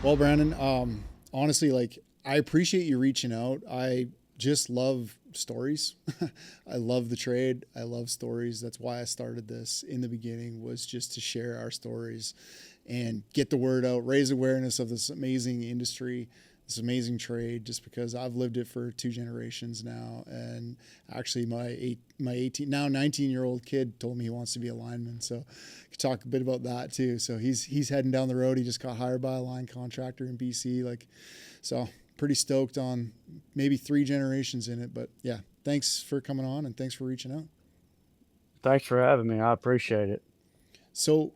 Well, Brandon, honestly, like I appreciate you reaching out. I just love stories. I love the trade. I love stories. That's why I started this in the beginning, was just to share our stories and get the word out, raise awareness of this amazing industry, this amazing trade, just because I've lived it for two generations now. And actually my 18, now 19-year-old kid told me he wants to be a lineman. So I could talk a bit about that too. So he's heading down the road. He just got hired by a line contractor in BC. So pretty stoked on maybe three generations in it. But yeah, thanks for coming on and thanks for reaching out. Thanks for having me. I appreciate it. So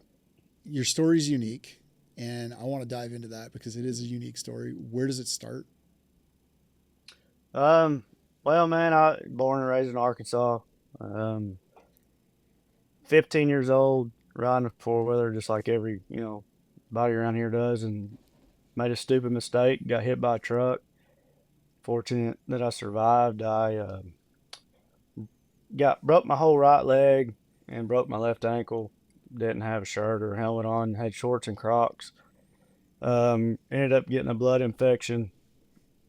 your story is unique, and I want to dive into that because it is a unique story. Where does it start? Um, well, man, I born and raised in Arkansas. Um, 15 years old, riding a four wheeler just like every body around here does, and made a stupid mistake. Got hit by a truck. Fortunate that I survived. I got broke my whole right leg and broke my left ankle. Didn't have a shirt or helmet on. Had shorts and Crocs. Ended up getting a blood infection.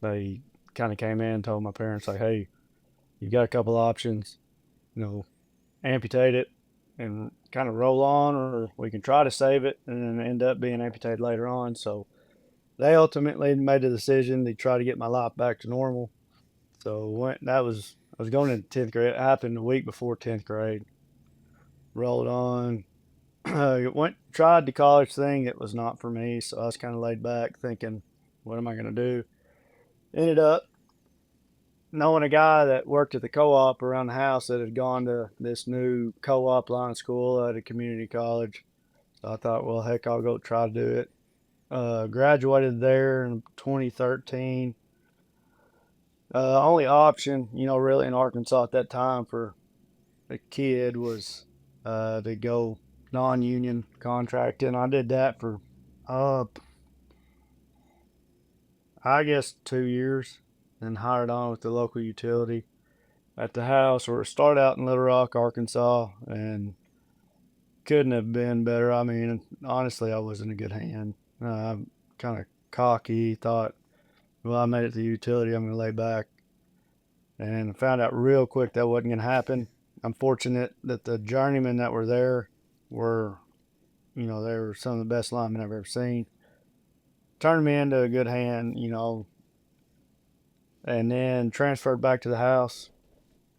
They kind of came in and told my parents like, "Hey, you've got a couple options. You know, amputate it and kind of roll on, or we can try to save it and then end up being amputated later on." So they ultimately made the decision to try to get my life back to normal. So I was going into 10th grade. It happened the week before 10th grade. Rolled on. Went tried the college thing. It was not for me. So I was kind of laid back thinking, what am I going to do? Ended up knowing a guy that worked at the co-op around the house that had gone to this new co-op line school at a community college. So I thought, well, heck, I'll go try to do it. Graduated there in 2013. Only option, really in Arkansas at that time for a kid was to go non-union contracting. I did that for, uh, I guess 2 years, then hired on with the local utility at the house, or start out in Little Rock, Arkansas, and couldn't have been better. I mean, honestly, I was in a good hand. I'm kind of cocky, thought, well, I made it to the utility, I'm going to lay back, and found out real quick that wasn't going to happen. I'm fortunate that the journeymen that were there were, they were some of the best linemen I've ever seen. Turned me into a good hand, and then transferred back to the house,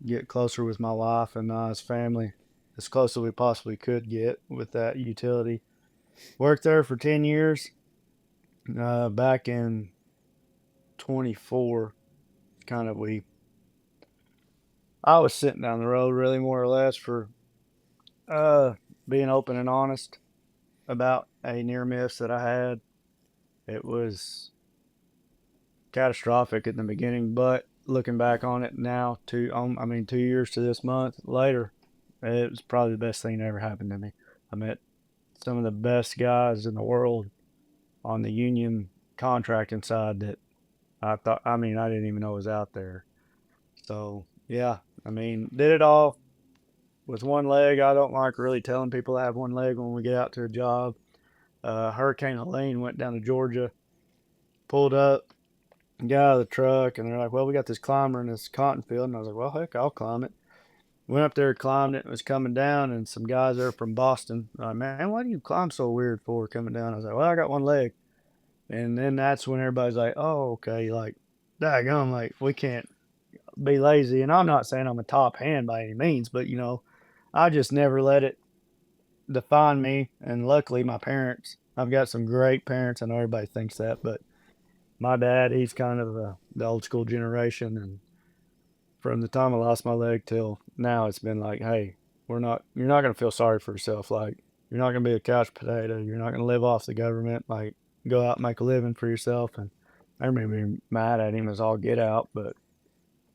get closer with my wife and his family, as close as we possibly could get with that utility. Worked there for 10 years. Back in 24, kind of I was sitting down the road really more or less for uh, being open and honest about a near miss that I had. It was catastrophic in the beginning, but looking back on it now, 2 years to this month later, it was probably the best thing that ever happened to me. I met some of the best guys in the world on the union contracting side that I didn't even know was out there. So, yeah, did it all with one leg. I don't like really telling people I have one leg when we get out to a job. Hurricane Helene went down to Georgia, pulled up, got out of the truck, and they're like, well, we got this climber in this cotton field. And I was like, well, heck, I'll climb it. Went up there, climbed it, was coming down, and some guys there from Boston, like, man, why do you climb so weird for coming down? I was like, well, I got one leg. And then that's when everybody's like, oh, okay, like, daggum, like, we can't be lazy. And I'm not saying I'm a top hand by any means, but, I just never let it define me. And luckily, my parents, I've got some great parents. I know everybody thinks that, but my dad, he's kind of the old school generation. And from the time I lost my leg till now, it's been like, hey, you're not going to feel sorry for yourself. Like, you're not going to be a couch potato. You're not going to live off the government. Like, go out and make a living for yourself. And I remember being mad at him as all get out. But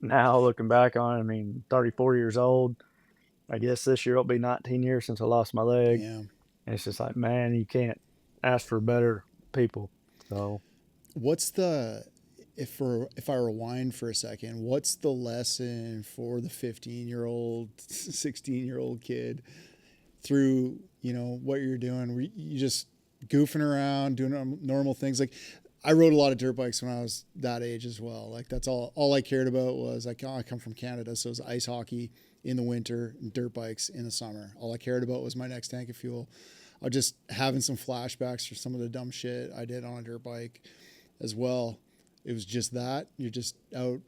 now looking back on it, 34 years old. I guess this year it'll be 19 years since I lost my leg. Yeah. And it's just like, man, you can't ask for better people. So, What's the if I rewind for a second, what's the lesson for the 15-year-old, 16-year-old kid through, what you're doing? You just goofing around, doing normal things. Like I rode a lot of dirt bikes when I was that age as well. Like that's all I cared about was I come from Canada, so it was ice hockey in the winter and dirt bikes in the summer. All I cared about was my next tank of fuel. I was just having some flashbacks for some of the dumb shit I did on a dirt bike as well. It was just that you're just out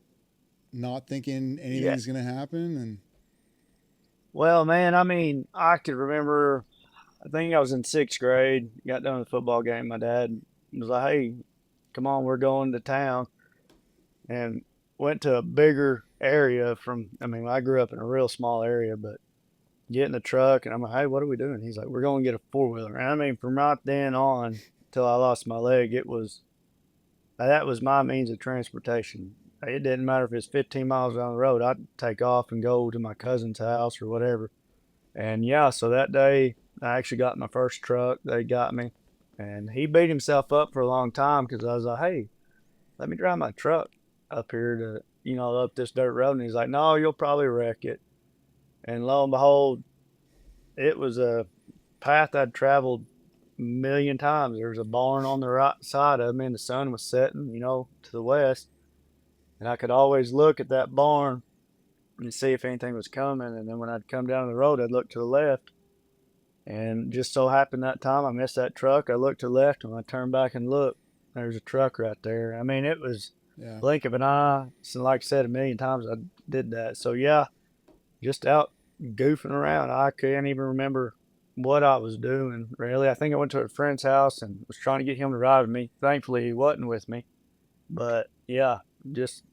not thinking Yeah. anything's gonna happen, and Well, man, I mean, I could remember, I think I was in sixth grade, got done with a football game. My dad was like, hey, come on, we're going to town. And went to a bigger area from, I mean, I grew up in a real small area, but get in the truck and I'm like, hey, what are we doing? He's like, we're going to get a four wheeler. And I mean, from right then on till I lost my leg, that was my means of transportation. It didn't matter if it's 15 miles down the road. I'd take off and go to my cousin's house or whatever. And yeah, so that day I actually got my first truck. They got me. And he beat himself up for a long time because I was like, hey, let me drive my truck up here to, up this dirt road. And he's like, no, you'll probably wreck it. And lo and behold, it was a path I'd traveled a million times. There was a barn on the right side of me, and the sun was setting, to the west. And I could always look at that barn and see if anything was coming. And then when I'd come down the road, I'd look to the left. And just so happened that time I missed that truck. I looked to the left, and when I turned back and looked, there's a truck right there. I mean, it was yeah. blink of an eye. So like I said a million times, I did that. So yeah, just out goofing around. I can't even remember what I was doing really. I think I went to a friend's house and was trying to get him to ride with me. Thankfully, he wasn't with me. But yeah, just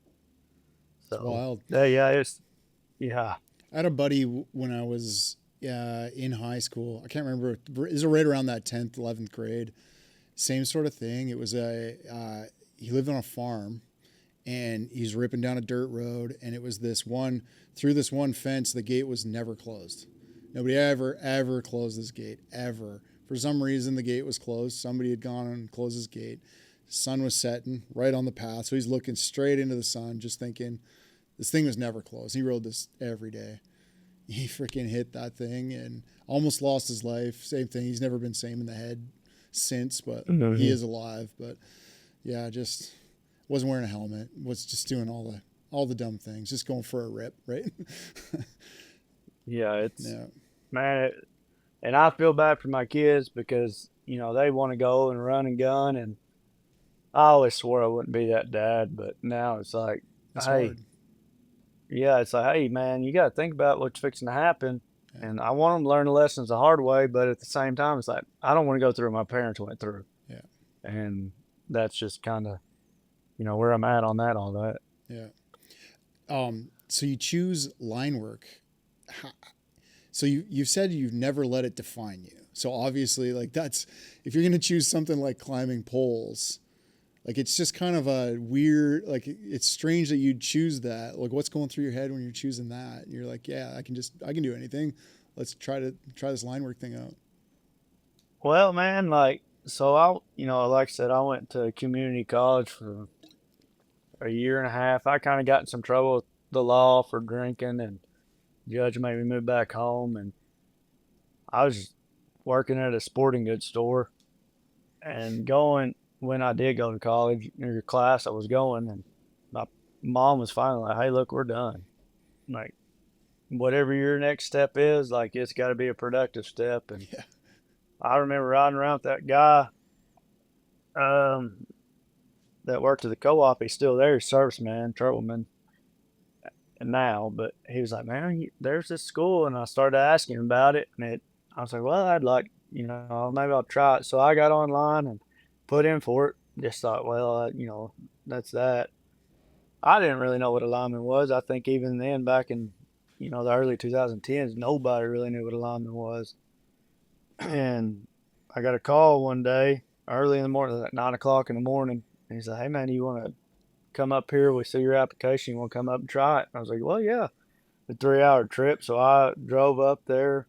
It's so wild. yeah, it's yeah. I had a buddy when I was in high school. I can't remember. It was right around that 10th, 11th grade. Same sort of thing. It was he lived on a farm and he's ripping down a dirt road. And it was through this one fence, the gate was never closed. Nobody ever closed this gate, ever. For some reason, the gate was closed. Somebody had gone and closed his gate. The sun was setting right on the path. So he's looking straight into the sun, just thinking, this thing was never closed. He rode this every day. He freaking hit that thing and almost lost his life. Same thing. He's never been same in the head since, but he is alive. But yeah, just wasn't wearing a helmet. Was just doing all the dumb things. Just going for a rip, right? Yeah, it's Yeah. man, and I feel bad for my kids because they want to go and run and gun, and I always swore I wouldn't be that dad, but now it's like, It's hey, hard. yeah, it's like, hey, man, you got to think about what's fixing to happen. Yeah. And I want them to learn the lessons the hard way, but at the same time, it's like, I don't want to go through what my parents went through. Yeah. And that's just kind of, where I'm at on that, all that. Yeah. So you choose line work. So you've said you've never let it define you. So obviously, like that's if you're going to choose something like climbing poles, like it's just kind of a weird, like it's strange that you'd choose that. Like what's going through your head when you're choosing that? And you're like, yeah, I can do anything. Let's try this line work thing out. Well, man, like, so like I said, I went to community college for a year and a half. I kind of got in some trouble with the law for drinking, and judge made me move back home. And I was working at a sporting goods store and going when I did go to college, your class I was going, and my mom was finally like, hey, look, we're done. Like, whatever your next step is, like, it's got to be a productive step. And Yeah. I remember riding around with that guy um, that worked at the co-op. He's still there, he's serviceman, Troubleman now, but he was like, man, there's this school. And I started asking him about it, and I was like, well, I'd like, maybe I'll try it. So I got online and put in for it. Just thought, well, that's that. I didn't really know what a lineman was. I think even then, back in, the early 2010s, nobody really knew what a lineman was. And I got a call one day early in the morning, like 9 o'clock in the morning. And he's like, hey, man, you want to come up here? We see your application. You want to come up and try it? And I was like, well, yeah. A 3-hour trip. So I drove up there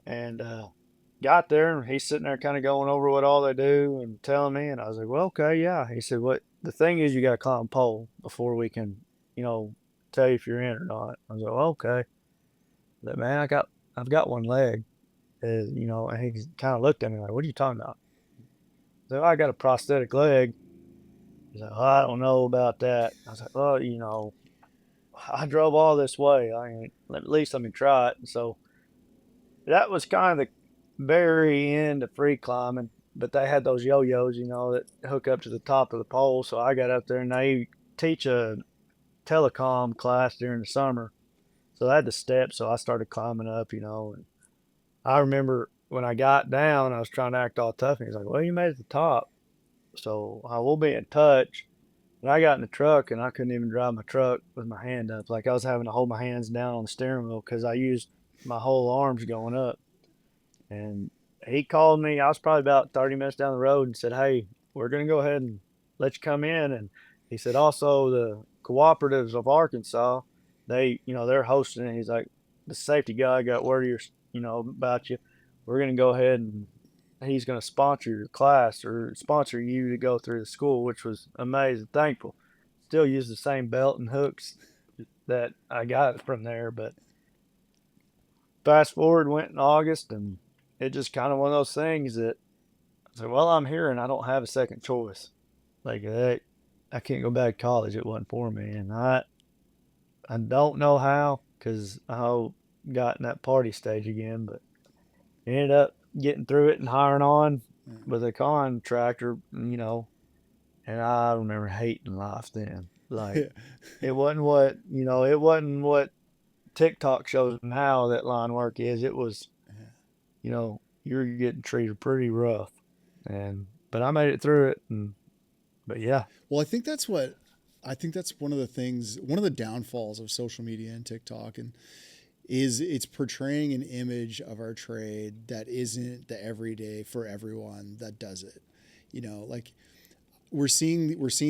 and got there. And he's sitting there kind of going over what all they do and telling me. And I was like, well, okay, yeah. He said, what the thing is, you got to climb a pole before we can, tell you if you're in or not. I was like, well, okay. But man, I've got one leg. And he kind of looked at me like, "What are you talking about?" So I got a prosthetic leg. He's like, "Oh, I don't know about that." I was like, "Well, I drove all this way. At least let me try it." And so that was kind of the very end of free climbing. But they had those yo-yos, that hook up to the top of the pole. So I got up there and they teach a telecom class during the summer. So I had the steps. So I started climbing up. And I remember when I got down, I was trying to act all tough. And he's like, "Well, you made it to the top. So I will be in touch." And I got in the truck and I couldn't even drive my truck with my hand up. Like I was having to hold my hands down on the steering wheel because I used my whole arms going up. And he called me. I was probably about 30 minutes down the road and said, "Hey, we're going to go ahead and let you come in." And he said, "Also, the cooperatives of Arkansas, they're hosting it." He's like, "The safety guy got word of about you. We're going to go ahead and he's going to sponsor your class or sponsor you to go through the school," which was amazing. Thankful. Still use the same belt and hooks that I got from there. But fast forward, went in August, and it just kind of one of those things that I said, "Well, I'm here and I don't have a second choice. Like, I can't go back to college. It wasn't for me." And I don't know how because I got in that party stage again, but ended up getting through it and hiring on with a contractor, and I remember hating life then. Like, Yeah. it wasn't what TikTok shows now that line work is. It was, you're getting treated pretty rough. But I made it through it. But yeah. Well, I think that's one of the things, one of the downfalls of social media and TikTok, and is it's portraying an image of our trade that isn't the everyday for everyone that does it. Like we're seeing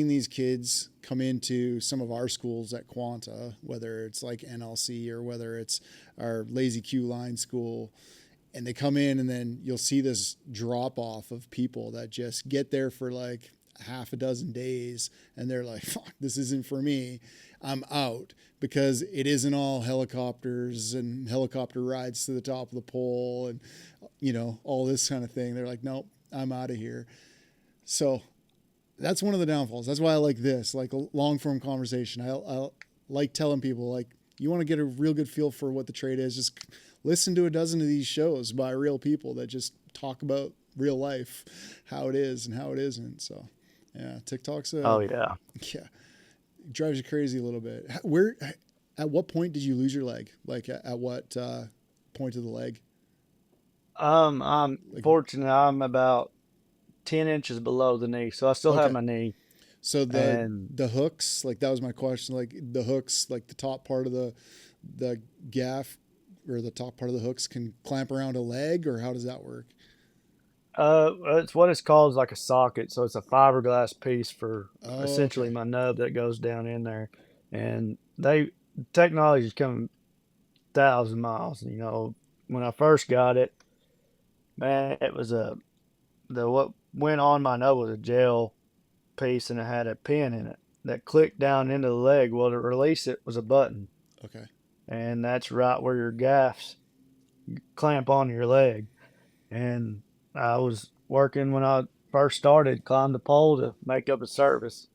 these kids come into some of our schools at Quanta, whether it's like NLC or whether it's our Lazy Q line school, and they come in and then you'll see this drop off of people that just get there for like half a dozen days and they're like, "Fuck, this isn't for me. I'm out," because it isn't all helicopters and helicopter rides to the top of the pole and all this kind of thing. They're like, "Nope, I'm out of here." So that's one of the downfalls. That's why I like this, like a long form conversation. I like telling people, like, you want to get a real good feel for what the trade is, just listen to a dozen of these shows by real people that just talk about real life, how it is and how it isn't. So yeah, TikTok's Oh, yeah. yeah, drives you crazy a little bit. Where, at what point did you lose your leg? Like at what point of the leg? I'm Like, fortunate. I'm about 10 inches below the knee. So I still have okay. my knee. So And the hooks, like that was my question. Like the hooks, like the top part of the gaff or the top part of the hooks can clamp around a leg, or how does that work? it's what it's called is like a socket. So it's a fiberglass piece for Oh, essentially okay. my nub that goes down in there. And technology's come 1,000 miles. When I first got it, man, it was what went on my nub was a gel piece and it had a pin in it that clicked down into the leg. Well, to release it was a button, Okay. and that's right where your gaffs clamp onto your leg. And I was working when I first started, climbed the pole to make up a service.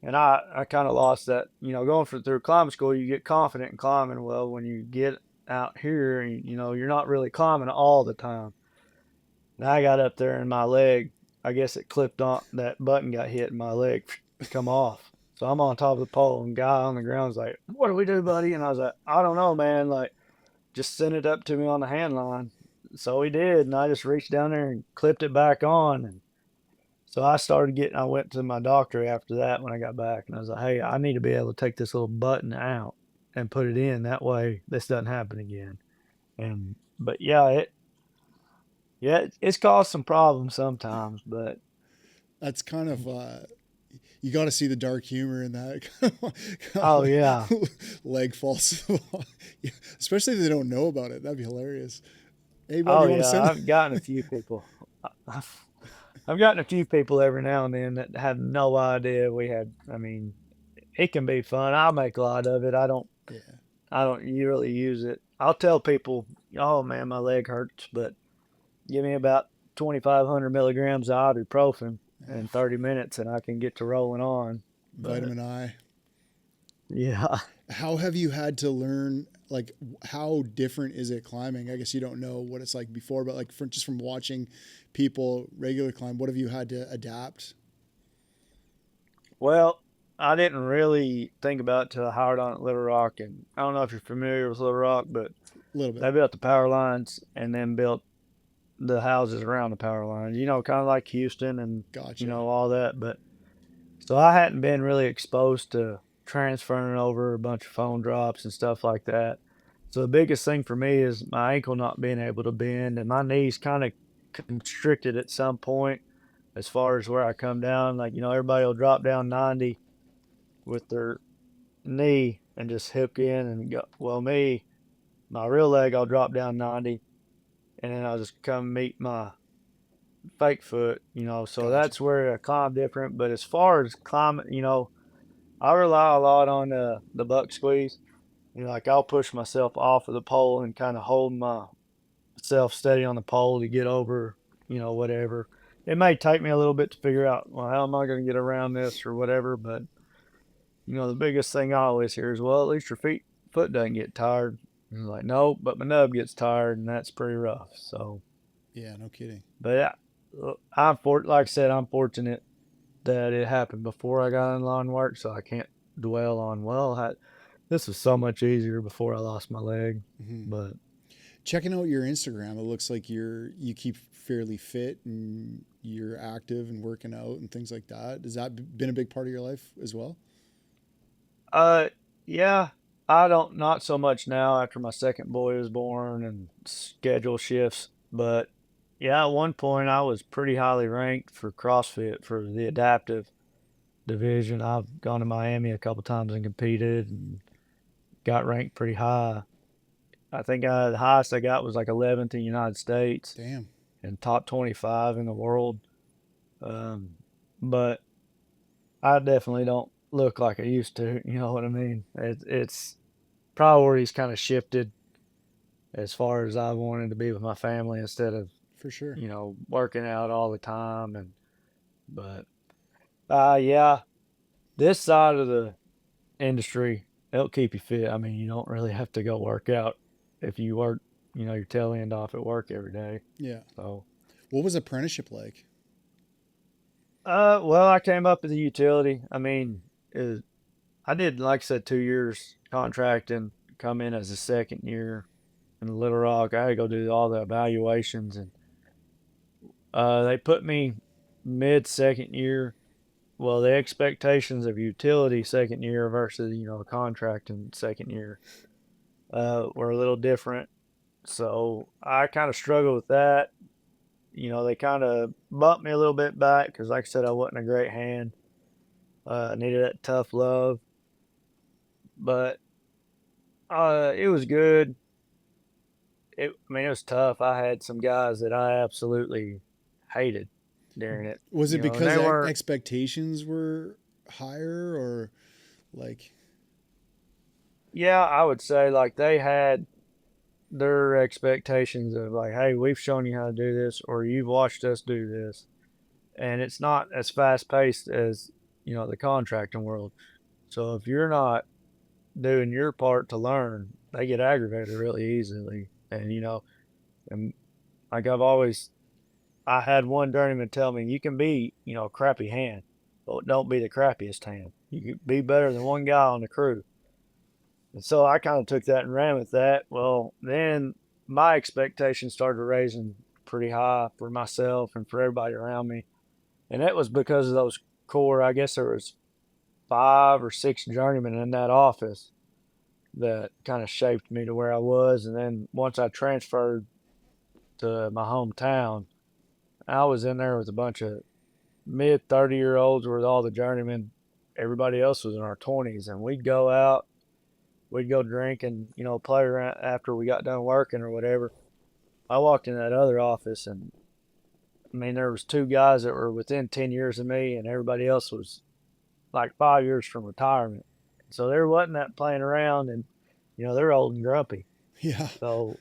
And I kind of lost that, going through climbing school, you get confident in climbing. Well, when you get out here, you're not really climbing all the time. And I got up there and my leg, I guess it clipped on, that button got hit and my leg come off. So I'm on top of the pole and guy on the ground was like, "What do we do, buddy?" And I was like, "I don't know, man. Like, just send it up to me on the hand line." So he did. And I just reached down there and clipped it back on. And so I went to my doctor after that when I got back and I was like, "Hey, I need to be able to take this little button out and put it in. That way this doesn't happen again." But it's caused some problems sometimes, but That's kind of you got to see the dark humor in that kind oh yeah. of leg falls, yeah, especially if they don't know about it. That'd be hilarious. Hey, bud, Oh you want to yeah. send it? I've gotten a few people. I've, I've gotten a few people every now and then that have no idea we had. I mean, it can be fun. I make a lot of it. Yeah. I don't really use it. I'll tell people, "Oh man, my leg hurts," but give me about 2,500 milligrams of ibuprofen Yeah. in 30 minutes and I can get to rolling on. But Vitamin I. yeah. How have you had to learn? Like, how different is it climbing? I guess you don't know what it's like before, but like just from watching people regular climb, what have you had to adapt? Well, I didn't really think about it till I hired on at Little Rock. And I don't know if you're familiar with Little Rock, but A little bit. they built the power lines and then built the houses around the power lines, kind of like Houston and, Gotcha. all that. But so I hadn't been really exposed to transferring over a bunch of phone drops and stuff like that. So the biggest thing for me is my ankle not being able to bend and my knees kind of constricted at some point as far as where I come down. Like, everybody will drop down 90 with their knee and just hook in and go. Well, my real leg, I'll drop down 90 and then I'll just come meet my fake foot. So Gotcha. that's where I climb different. But as far as climbing, I rely a lot on the buck squeeze. Like I'll push myself off of the pole and kind of hold myself steady on the pole to get over, whatever. It may take me a little bit to figure out, well, how am I going to get around this or whatever. But, the biggest thing I always hear is, well, at least your foot doesn't get tired. And I'm like, no, but my nub gets tired and that's pretty rough. So, Yeah, no kidding. but yeah, like I said, I'm fortunate that it happened before I got in line work, so I can't dwell on, well, this was so much easier before I lost my leg. Hmm. But Checking out your Instagram, it looks like you keep fairly fit and you're active and working out and things like that. Has that been a big part of your life as well? uh yeah, I don't not so much now after my second boy was born and schedule shifts, but yeah, at one point I was pretty highly ranked for CrossFit for the adaptive division. I've gone to Miami a couple times and competed and got ranked pretty high. I think the highest I got was like 11th in the United States Damn. and top 25 in the world. Um, but I definitely don't look like I used to. You know what I mean? It's priorities kind of shifted as far as I wanted to be with my family instead of For sure. working out all the time. But yeah, this side of the industry, it'll keep you fit. I mean, you don't really have to go work out if you work, your tail end off at work every day. Yeah. So, What was apprenticeship like? well, I came up as a utility. I mean, I did, like I said, 2 years contract and come in as a second year in Little Rock. I had to go do all the evaluations, and they put me mid second year. Well, the expectations of utility second year versus a contract in second year were a little different. So I kind of struggled with that. They kind of bumped me a little bit back because, like I said, I wasn't a great hand. I needed that tough love, but it was good. I mean, it was tough. I had some guys that I absolutely hated during it, Was it and because they weren't. expectations were higher or like, Yeah, I would say like they had their expectations of like, hey, we've shown you how to do this, or you've watched us do this, and it's not as fast paced as the contracting world. So if you're not doing your part to learn, they get aggravated really easily, and like I had one journeyman tell me, you can be, a crappy hand, but don't be the crappiest hand. You can be better than one guy on the crew. And so I kind of took that and ran with that. Well, then my expectations started raising pretty high for myself and for everybody around me. And that was because of those core, I guess there was 5 or 6 journeymen in that office that kind of shaped me to where I was. And then once I transferred to my hometown, I was in there with a bunch of mid 30-year-olds with all the journeymen. Everybody else was in our 20s, and we'd go out, we'd go drink and play around after we got done working or whatever. I walked in that other office, and I mean there was 2 guys that were within 10 years of me, and everybody else was like 5 years from retirement. So there wasn't that playing around, and they're old and grumpy. yeah, So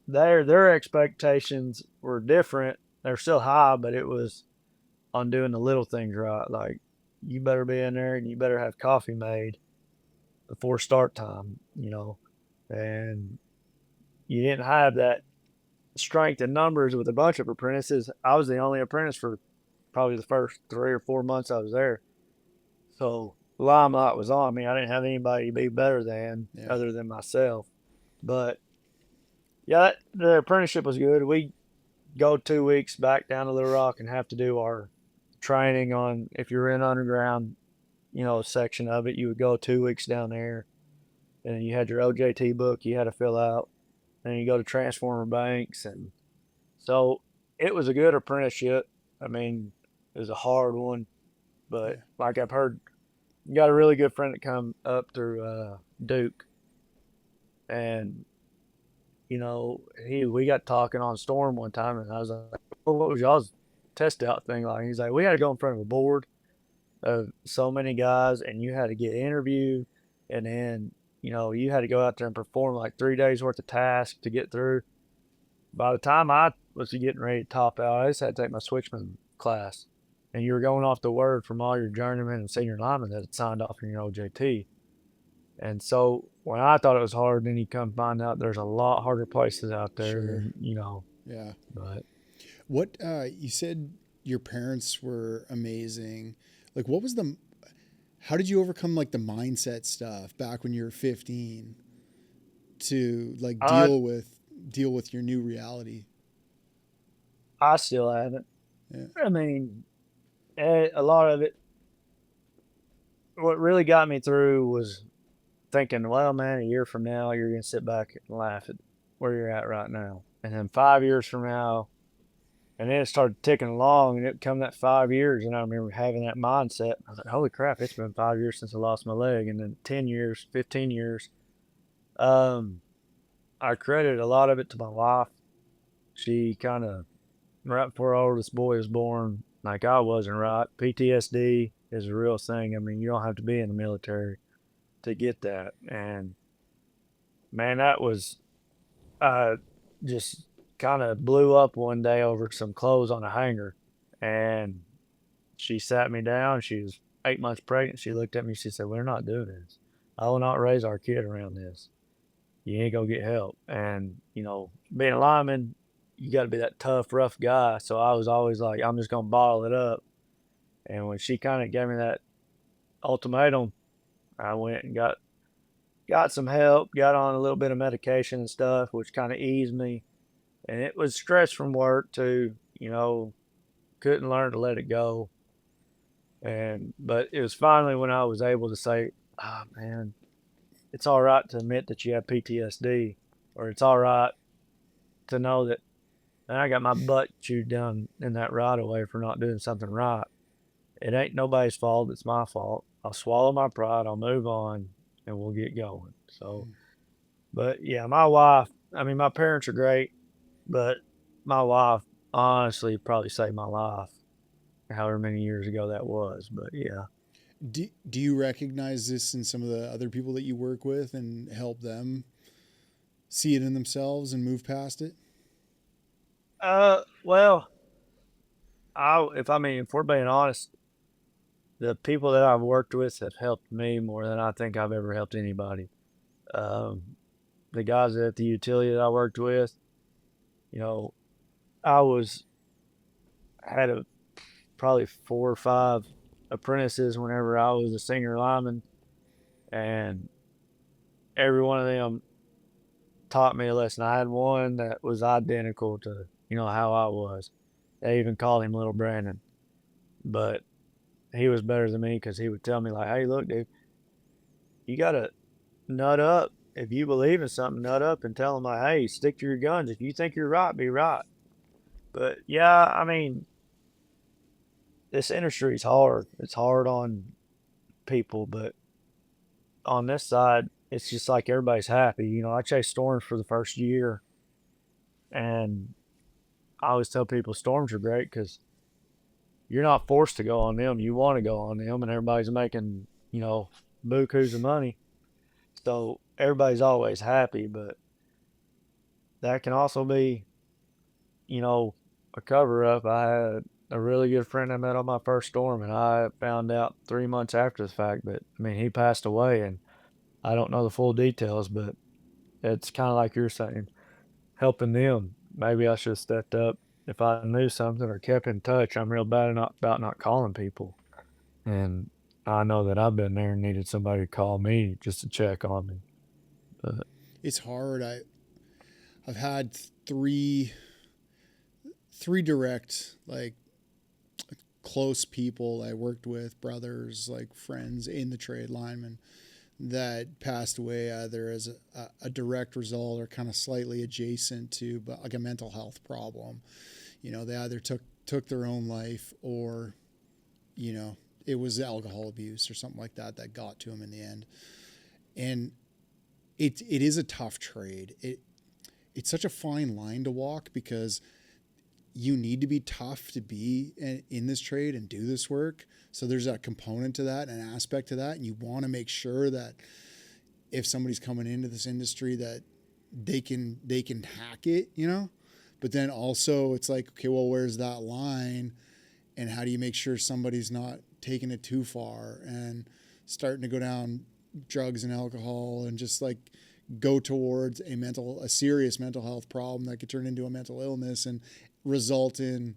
their expectations were different. They're still high, but it was on doing the little things right. Like you better be in there and you better have coffee made before start time, and you didn't have that strength in numbers with a bunch of apprentices. I was the only apprentice for probably the first 3 or 4 months I was there. So the limelight was on me. I didn't have anybody to be better than Yeah. other than myself. But yeah, the apprenticeship was good. We go 2 weeks back down to Little Rock and have to do our training on if you're in underground, section of it, you would go 2 weeks down there and you had your OJT book you had to fill out. And you go to transformer banks. And so it was a good apprenticeship. I mean, it was a hard one, but Yeah. like I've heard, you got a really good friend that come up through Duke, and we got talking on Storm one time, and I was like, well, "What was y'all's test out thing like?" He's like, "We had to go in front of a board of so many guys, and you had to get interviewed, and then you had to go out there and perform like 3 days worth of tasks to get through." By the time I was getting ready to top out, I just had to take my switchman class, and you were going off the word from all your journeymen and senior linemen that had signed off in your OJT. And so when I thought it was hard, then you come find out there's a lot harder places out there Sure. than. Yeah. But What you said your parents were amazing. Like, what was the? How did you overcome like the mindset stuff back when you were 15 to like I deal with your new reality? I still haven't. Yeah. I mean, a lot of it. What really got me through was thinking, well, man, a year from now, you're gonna sit back and laugh at where you're at right now, and then 5 years from now, and then it started ticking along, and it come that 5 years, and I remember having that mindset. I was like, holy crap, it's been 5 years since I lost my leg, and then 10 years, 15 years. Um, I credit a lot of it to my wife. She kind of right before our oldest boy was born, like I wasn't right. PTSD is a real thing. I mean, you don't have to be in the military to get that, and man, that was just kind of blew up one day over some clothes on a hanger. And she sat me down. She was 8 months pregnant. She looked at me. She said, "We're not doing this. I will not raise our kid around this. You ain't gonna get help." And being a lineman, you got to be that tough, rough guy. So I was always like, I'm just gonna bottle it up. And when she kind of gave me that ultimatum, I went and got some help, got on a little bit of medication and stuff, which kind of eased me. And it was stress from work too. Couldn't learn to let it go. But it was finally when I was able to say, "Ah, man, it's all right to admit that you have PTSD, or it's all right to know that man, I got my butt chewed down in that right away for not doing something right. It ain't nobody's fault. It's my fault. I'll swallow my pride. I'll move on, and we'll get going." So, but yeah, my wife. I mean, my parents are great, but my wife honestly probably saved my life. However many years ago that was, but yeah. Do you recognize this in some of the other people that you work with and help them see it in themselves and move past it? Well, if we're being honest, the people that I've worked with have helped me more than I think I've ever helped anybody. Um, the guys at the utility that I worked with, you know, I was had probably 4 or 5 apprentices whenever I was a senior lineman, and every one of them taught me a lesson. I had one that was identical to how I was. They even called him Little Brandon, but he was better than me because he would tell me like, "Hey, look, dude, you gotta nut up. If you believe in something, nut up and tell them like, hey, stick to your guns. If you think you're right, be right." But yeah, I mean, this industry is hard. It's hard on people, but on this side, it's just like everybody's happy. I chased storms for the first year, and I always tell people storms are great because you're not forced to go on them. You want to go on them, and everybody's making, bukus of money. So everybody's always happy. But that can also be, you know, a cover up. I had a really good friend I met on my first storm, and I found out 3 months after the fact that, I mean, he passed away, and I don't know the full details, but it's kind of like you're saying, helping them. Maybe I should have stepped up if I knew something or kept in touch. I'm real bad about not calling people. And I know that I've been there and needed somebody to call me just to check on me. But It's hard. I've had three direct, like, close people I worked with, brothers, like friends in the trade, linemen, that passed away either as a direct result or kind of slightly adjacent to, but like a mental health problem. They either took their own life, or you know it was alcohol abuse or something like that that got to them in the end. And it is a tough trade. It's such a fine line to walk, because you need to be tough to be in this trade and do this work. So there's a component to that, an aspect to that, and you want to make sure that if somebody's coming into this industry, that they can hack it. But then also it's like, okay, well, where's that line, and how do you make sure somebody's not taking it too far and starting to go down drugs and alcohol, and just like go towards a serious mental health problem that could turn into a mental illness and result in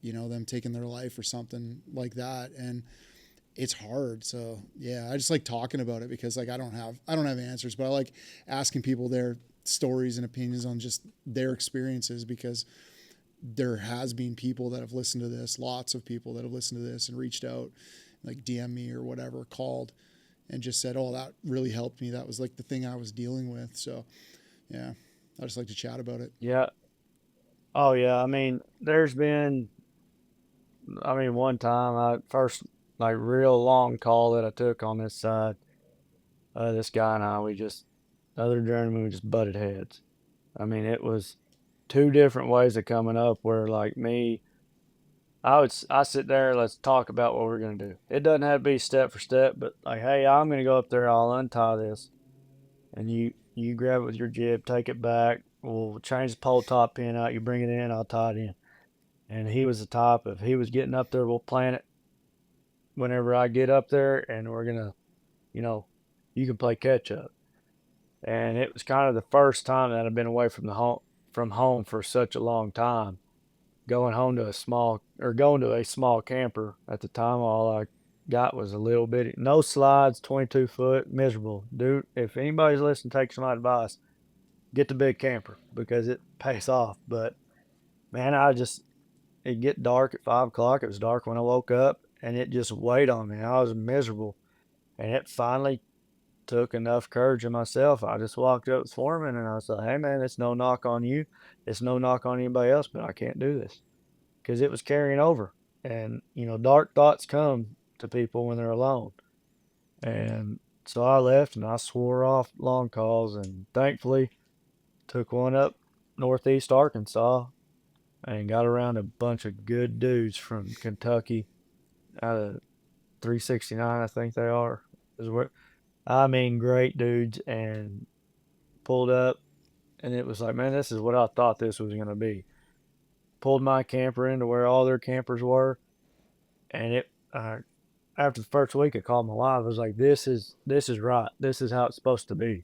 them taking their life or something like that. And it's hard. So yeah, I just like talking about it, because like I don't have answers, but I like asking people their stories and opinions on just their experiences, because there has been people that have listened to this, lots of people that have listened to this and reached out, like DM me or whatever, called, and just said, oh, that really helped me. That was like the thing I was dealing with. So yeah, I just like to chat about it. yeah. Oh, yeah. I mean, one time I first, like, real long call that I took on this side, this guy and I, the other journeyman, we just butted heads. I mean, it was two different ways of coming up where, like, I sit there, let's talk about what we're going to do. It doesn't have to be step for step, but like, hey, I'm going to go up there, I'll untie this. And you grab it with your jib, take it back. We'll change the pole top pin out. You bring it in, I'll tie it in. And he was the type, if he was getting up there, we'll plan it whenever I get up there, and we're gonna, you know, you can play catch up. And it was kind of the first time that I've been away from home for such a long time. Going to a small camper at the time. All I got was a little bitty, no slides, 22 foot, miserable. Dude, if anybody's listening, take some advice. Get the big camper because it pays off. But man, it get dark at 5 o'clock. It was dark when I woke up, and it just weighed on me. I was miserable, and it finally took enough courage in myself. I just walked up to the foreman and I was like, "Hey man, it's no knock on you. It's no knock on anybody else, but I can't do this," because it was carrying over. And dark thoughts come to people when they're alone. And so I left and I swore off long calls, and thankfully took one up northeast Arkansas and got around a bunch of good dudes from Kentucky out of 369, I think they are. Is where I mean, great dudes, and pulled up, and it was like, man, this is what I thought this was gonna be. Pulled my camper into where all their campers were, and it. After the first week, I called my wife. I was like, this is right. This is how it's supposed to be.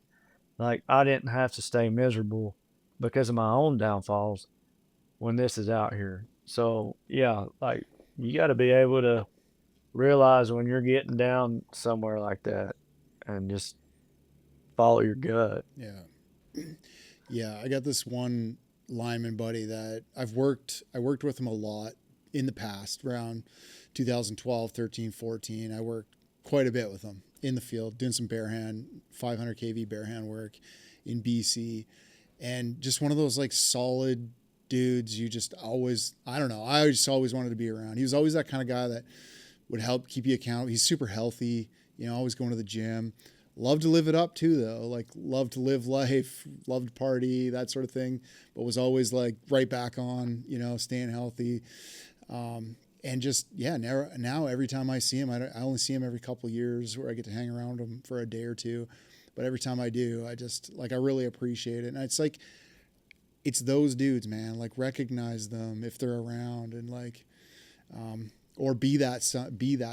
Like, I didn't have to stay miserable because of my own downfalls when this is out here. So yeah, like, you got to be able to realize when you're getting down somewhere like that, and just follow your gut. Yeah. Yeah, I got this one lineman buddy that I worked with him a lot in the past, around 2012, 13, 14. I worked quite a bit with him in the field, doing some bare hand, 500 kV bare hand work in BC. And just one of those like solid dudes you just always, I don't know, I just always wanted to be around. He was always that kind of guy that would help keep you accountable. He's super healthy, always going to the gym. Love to live it up too, though. Like, love to live life, love to party, that sort of thing. But was always like right back on, staying healthy. And just, yeah, now every time I see him, I only see him every couple of years where I get to hang around him for a day or two. But every time I do, I just, like, I really appreciate it. And it's like, it's those dudes, man. Like, recognize them if they're around, and like, or be that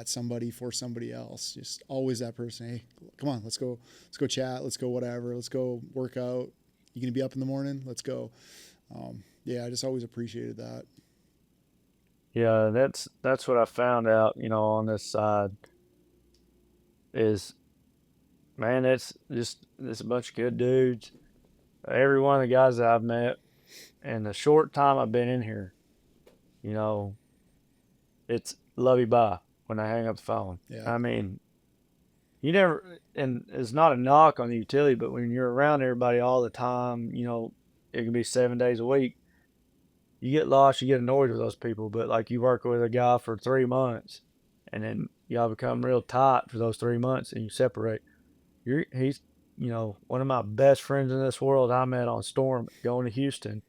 somebody for somebody else. Just always that person. Hey, come on, let's go chat, let's go whatever, let's go work out. You gonna be up in the morning? Let's go. Yeah, I just always appreciated that. Yeah, that's what I found out, on this side is, man, it's a bunch of good dudes. Every one of the guys that I've met in the short time I've been in here, you know, it's love you bye when I hang up the phone. Yeah, I mean, you never, and it's not a knock on the utility, but when you're around everybody all the time, it can be 7 days a week. You get lost, you get annoyed with those people, but like you work with a guy for 3 months, and then y'all become real tight for those 3 months, and you separate. He's, one of my best friends in this world. I met on Storm going to Houston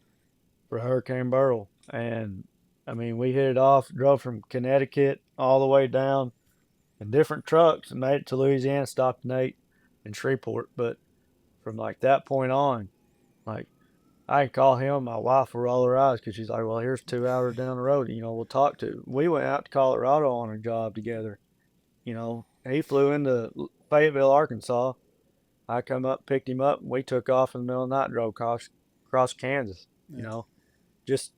for Hurricane Burl, and I mean we hit it off. Drove from Connecticut all the way down in different trucks and made it to Louisiana. Stopped Nate in Shreveport, but from like that point on, like I can call him. My wife will roll her eyes because she's like, "Well, here's 2 hours down the road. We'll talk to." We went out to Colorado on a job together. He flew into Fayetteville, Arkansas. I come up, picked him up, and we took off in the middle of the night, drove across Kansas. You yeah, know, just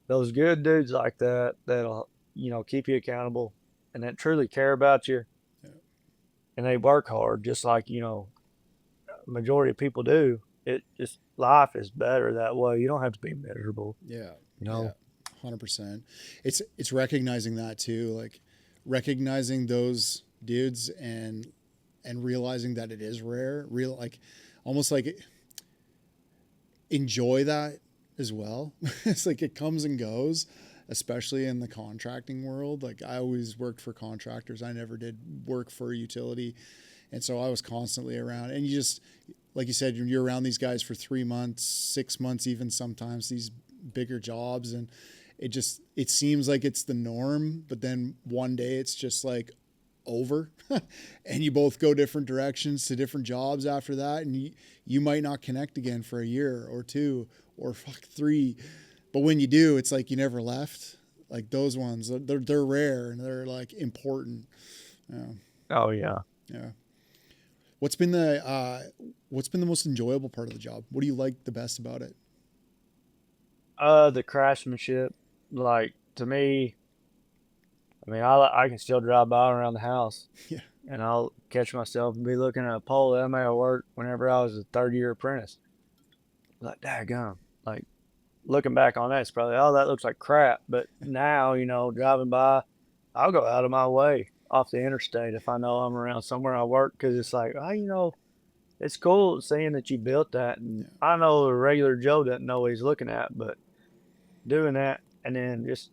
those good dudes like that that'll keep you accountable and that truly care about you, yeah, and they work hard just like majority of people do. It just life is better that way. You don't have to be miserable. yeah, You yeah. know. 100%. It's recognizing that too, like recognizing those dudes, and realizing that it is rare. Real like almost like enjoy that as well. It's like it comes and goes, especially in the contracting world. Like, I always worked for contractors. I never did work for a utility. And so I was constantly around. And you just, like you said, you're around these guys for 3 months, 6 months, even sometimes these bigger jobs. And it seems like it's the norm. But then one day it's just like over and you both go different directions to different jobs after that. And you might not connect again for a year or two or 3. But when you do, it's like you never left. Like those ones, they're rare and they're like important. Yeah. Oh yeah. Yeah. What's been the most enjoyable part of the job? What do you like the best about it? The craftsmanship, like to me, I mean, I can still drive by around the house Yeah. and I'll catch myself and be looking at a pole that I may have worked whenever I was a third year apprentice. Like, daggum. Like, looking back on that, it's probably, oh, that looks like crap. But now, driving by, I'll go out of my way off the interstate if I know I'm around somewhere I work because it's like, oh, it's cool seeing that you built that. And Yeah. I know the regular Joe doesn't know what he's looking at, but doing that and then just,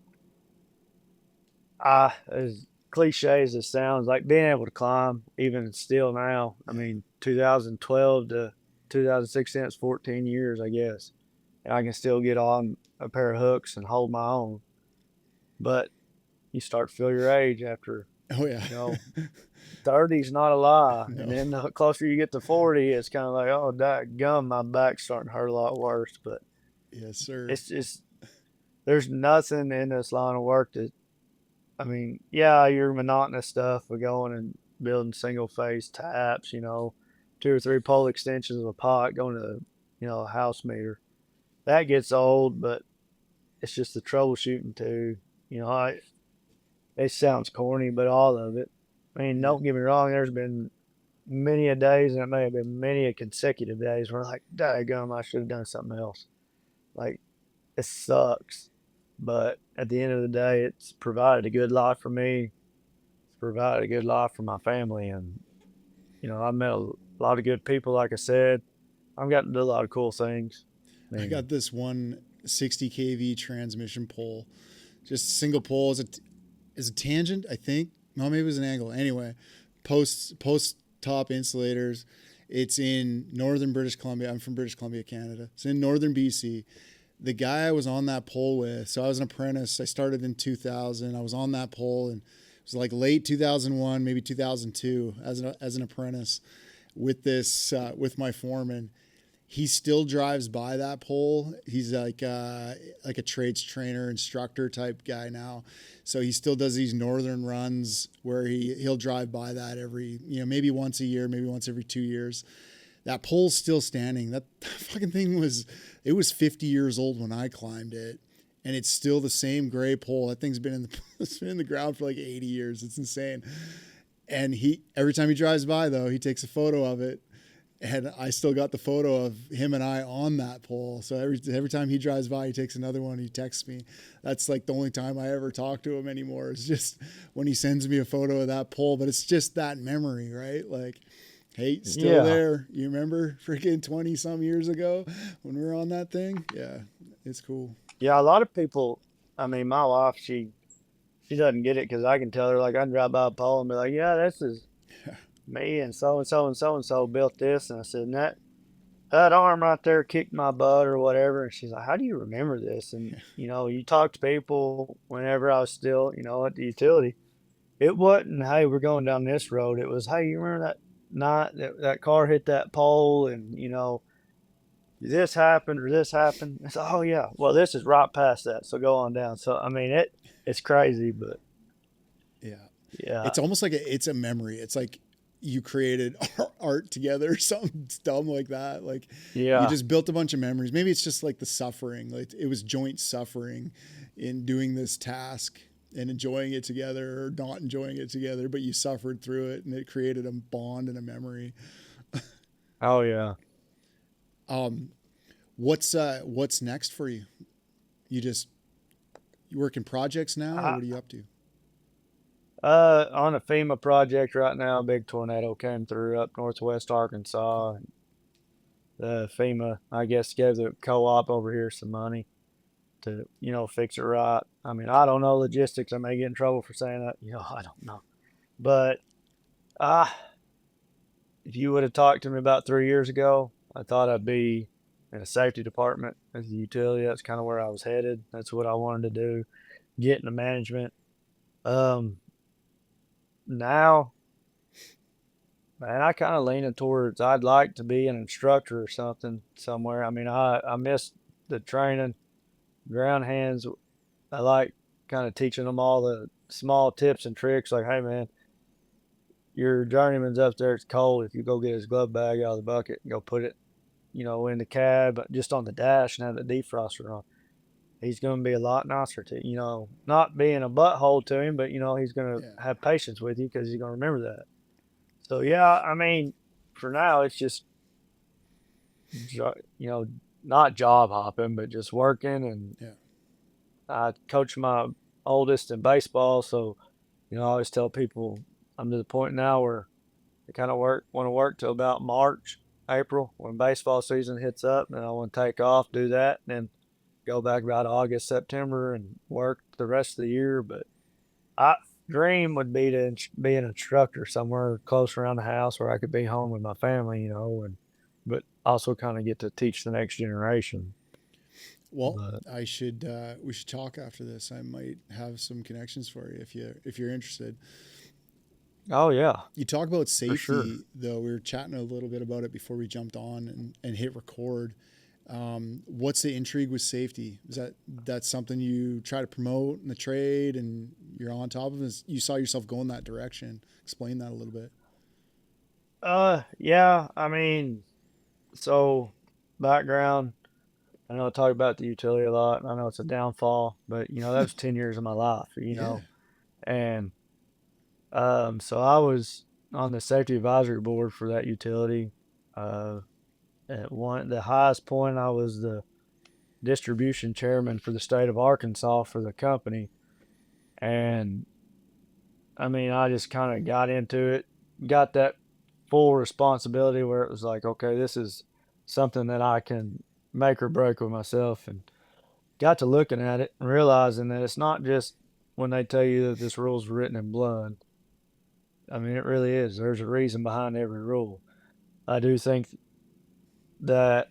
as cliche as it sounds, like being able to climb, even still now, I Yeah. mean, 2012 to 2016, it's 14 years, I guess. And I can still get on a pair of hooks and hold my own. But you start to feel your age after, Oh yeah. you know, 30's not a lie. And No. then the closer you get to 40, it's kind of like, oh, that gum, my back's starting to hurt a lot worse. But Yes, sir. it's just, there's nothing in this line of work that, I mean, yeah, your monotonous stuff of going and building single phase taps, 2 or 3 pole extensions of a pot, going to, a house meter. That gets old, but it's just the troubleshooting too. It sounds corny, but all of it. I mean, Yeah. don't get me wrong. There's been many a days, and it may have been many a consecutive days where like, daggum, I should have done something else. Like, it sucks, but at the end of the day, it's provided a good life for me. It's provided a good life for my family, and I've met a lot of good people. Like I said, I've gotten to do a lot of cool things. I I mean, got this one 60 kV transmission pole, just a single pole as a tangent, I think. No, maybe it was an angle. Anyway, post top insulators. It's in northern British Columbia. I'm from British Columbia, Canada. It's in northern BC. The guy I was on that pole with, so I was an apprentice. I started in 2000. I was on that pole, and it was like late 2001, maybe 2002, as an apprentice with this with my foreman. he still drives by that pole. He's like a trades trainer instructor type guy now. So he still does these northern runs where he'll drive by that every, maybe once a year, maybe once every 2 years. That pole's still standing. That fucking thing was 50 years old when I climbed it, and it's still the same gray pole. That thing's been it's been in the ground for like 80 years. It's insane. And every time he drives by though, he takes a photo of it. And I still got the photo of him and I on that pole. So every time he drives by, he takes another one. He texts me. That's like the only time I ever talk to him anymore. It's just when he sends me a photo of that pole. But it's just that memory, right? Like, hey, still there. You remember freaking 20 some years ago when we were on that thing? Yeah, it's cool. Yeah, a lot of people, I mean, my wife, she doesn't get it because I can tell her, like, I can drive by a pole and be like, yeah, this is me and so and so and so and so built this. And I said, and that arm right there kicked my butt or whatever. And she's like, how do you remember this? And, you talk to people whenever I was still, at the utility. It wasn't, hey, we're going down this road. It was, hey, you remember that night that car hit that pole and, this happened or this happened? It's, oh, yeah. Well, this is right past that. So go on down. So, I mean, it's crazy, but Yeah. yeah. It's almost like it's a memory. It's like you created art together or something dumb like that. Like you Yeah. just built a bunch of memories. Maybe it's just like the suffering. Like it was joint suffering in doing this task and enjoying it together or not enjoying it together, but you suffered through it and it created a bond and a memory. Oh, yeah. Um, what's next for you? You working projects now or I, what are you up to? on a FEMA project right now, a big tornado came through up northwest Arkansas. And the FEMA, I guess, gave the co-op over here some money to, fix it right. I mean, I don't know logistics. I may get in trouble for saying that. I don't know. But uh, if you would have talked to me about 3 years ago, I thought I'd be in a safety department as a utility. That's kind of where I was headed. That's what I wanted to do, get into management. Um, Now, man, I kind of leaning towards I'd like to be an instructor or something somewhere. I mean, I miss the training, ground hands. I like kind of teaching them all the small tips and tricks. Like, hey, man, your journeyman's up there. It's cold. If you go get his glove bag out of the bucket and go put it, in the cab, just on the dash and have the defroster on, he's going to be a lot nicer to not being a butthole to him, but he's going Yeah. to have patience with you because he's going to remember that. So yeah, I mean, for now it's just you know not job hopping, but just working. And Yeah. I coach my oldest in baseball, so I always tell people I'm to the point now where I kind of want to work till about March, April when baseball season hits up, and I want to take off, do that, and then go back about August, September, and work the rest of the year. But I dream would be to be an instructor somewhere close around the house where I could be home with my family, and but also kind of get to teach the next generation. Well, But we should talk after this. I might have some connections for you if you're interested. oh yeah, You talk about for sure. safety though. We were chatting a little bit about it before we jumped on and hit record. What's the intrigue with safety? Is that's something you try to promote in the trade and you're on top of it? You saw yourself going that direction. Explain that a little bit. Yeah, I mean, so background. I know I talk about the utility a lot, and I know it's a downfall, but that was 10 years of my life, Yeah. and so I was on the safety advisory board for that utility. Uh, at the highest point, I was the distribution chairman for the state of Arkansas for the company. And I mean, I just kind of got into it, got that full responsibility where it was like, okay, this is something that I can make or break with myself. And got to looking at it and realizing that it's not just when they tell you that this rule's written in blood. I mean, it really is. There's a reason behind every rule. I do think that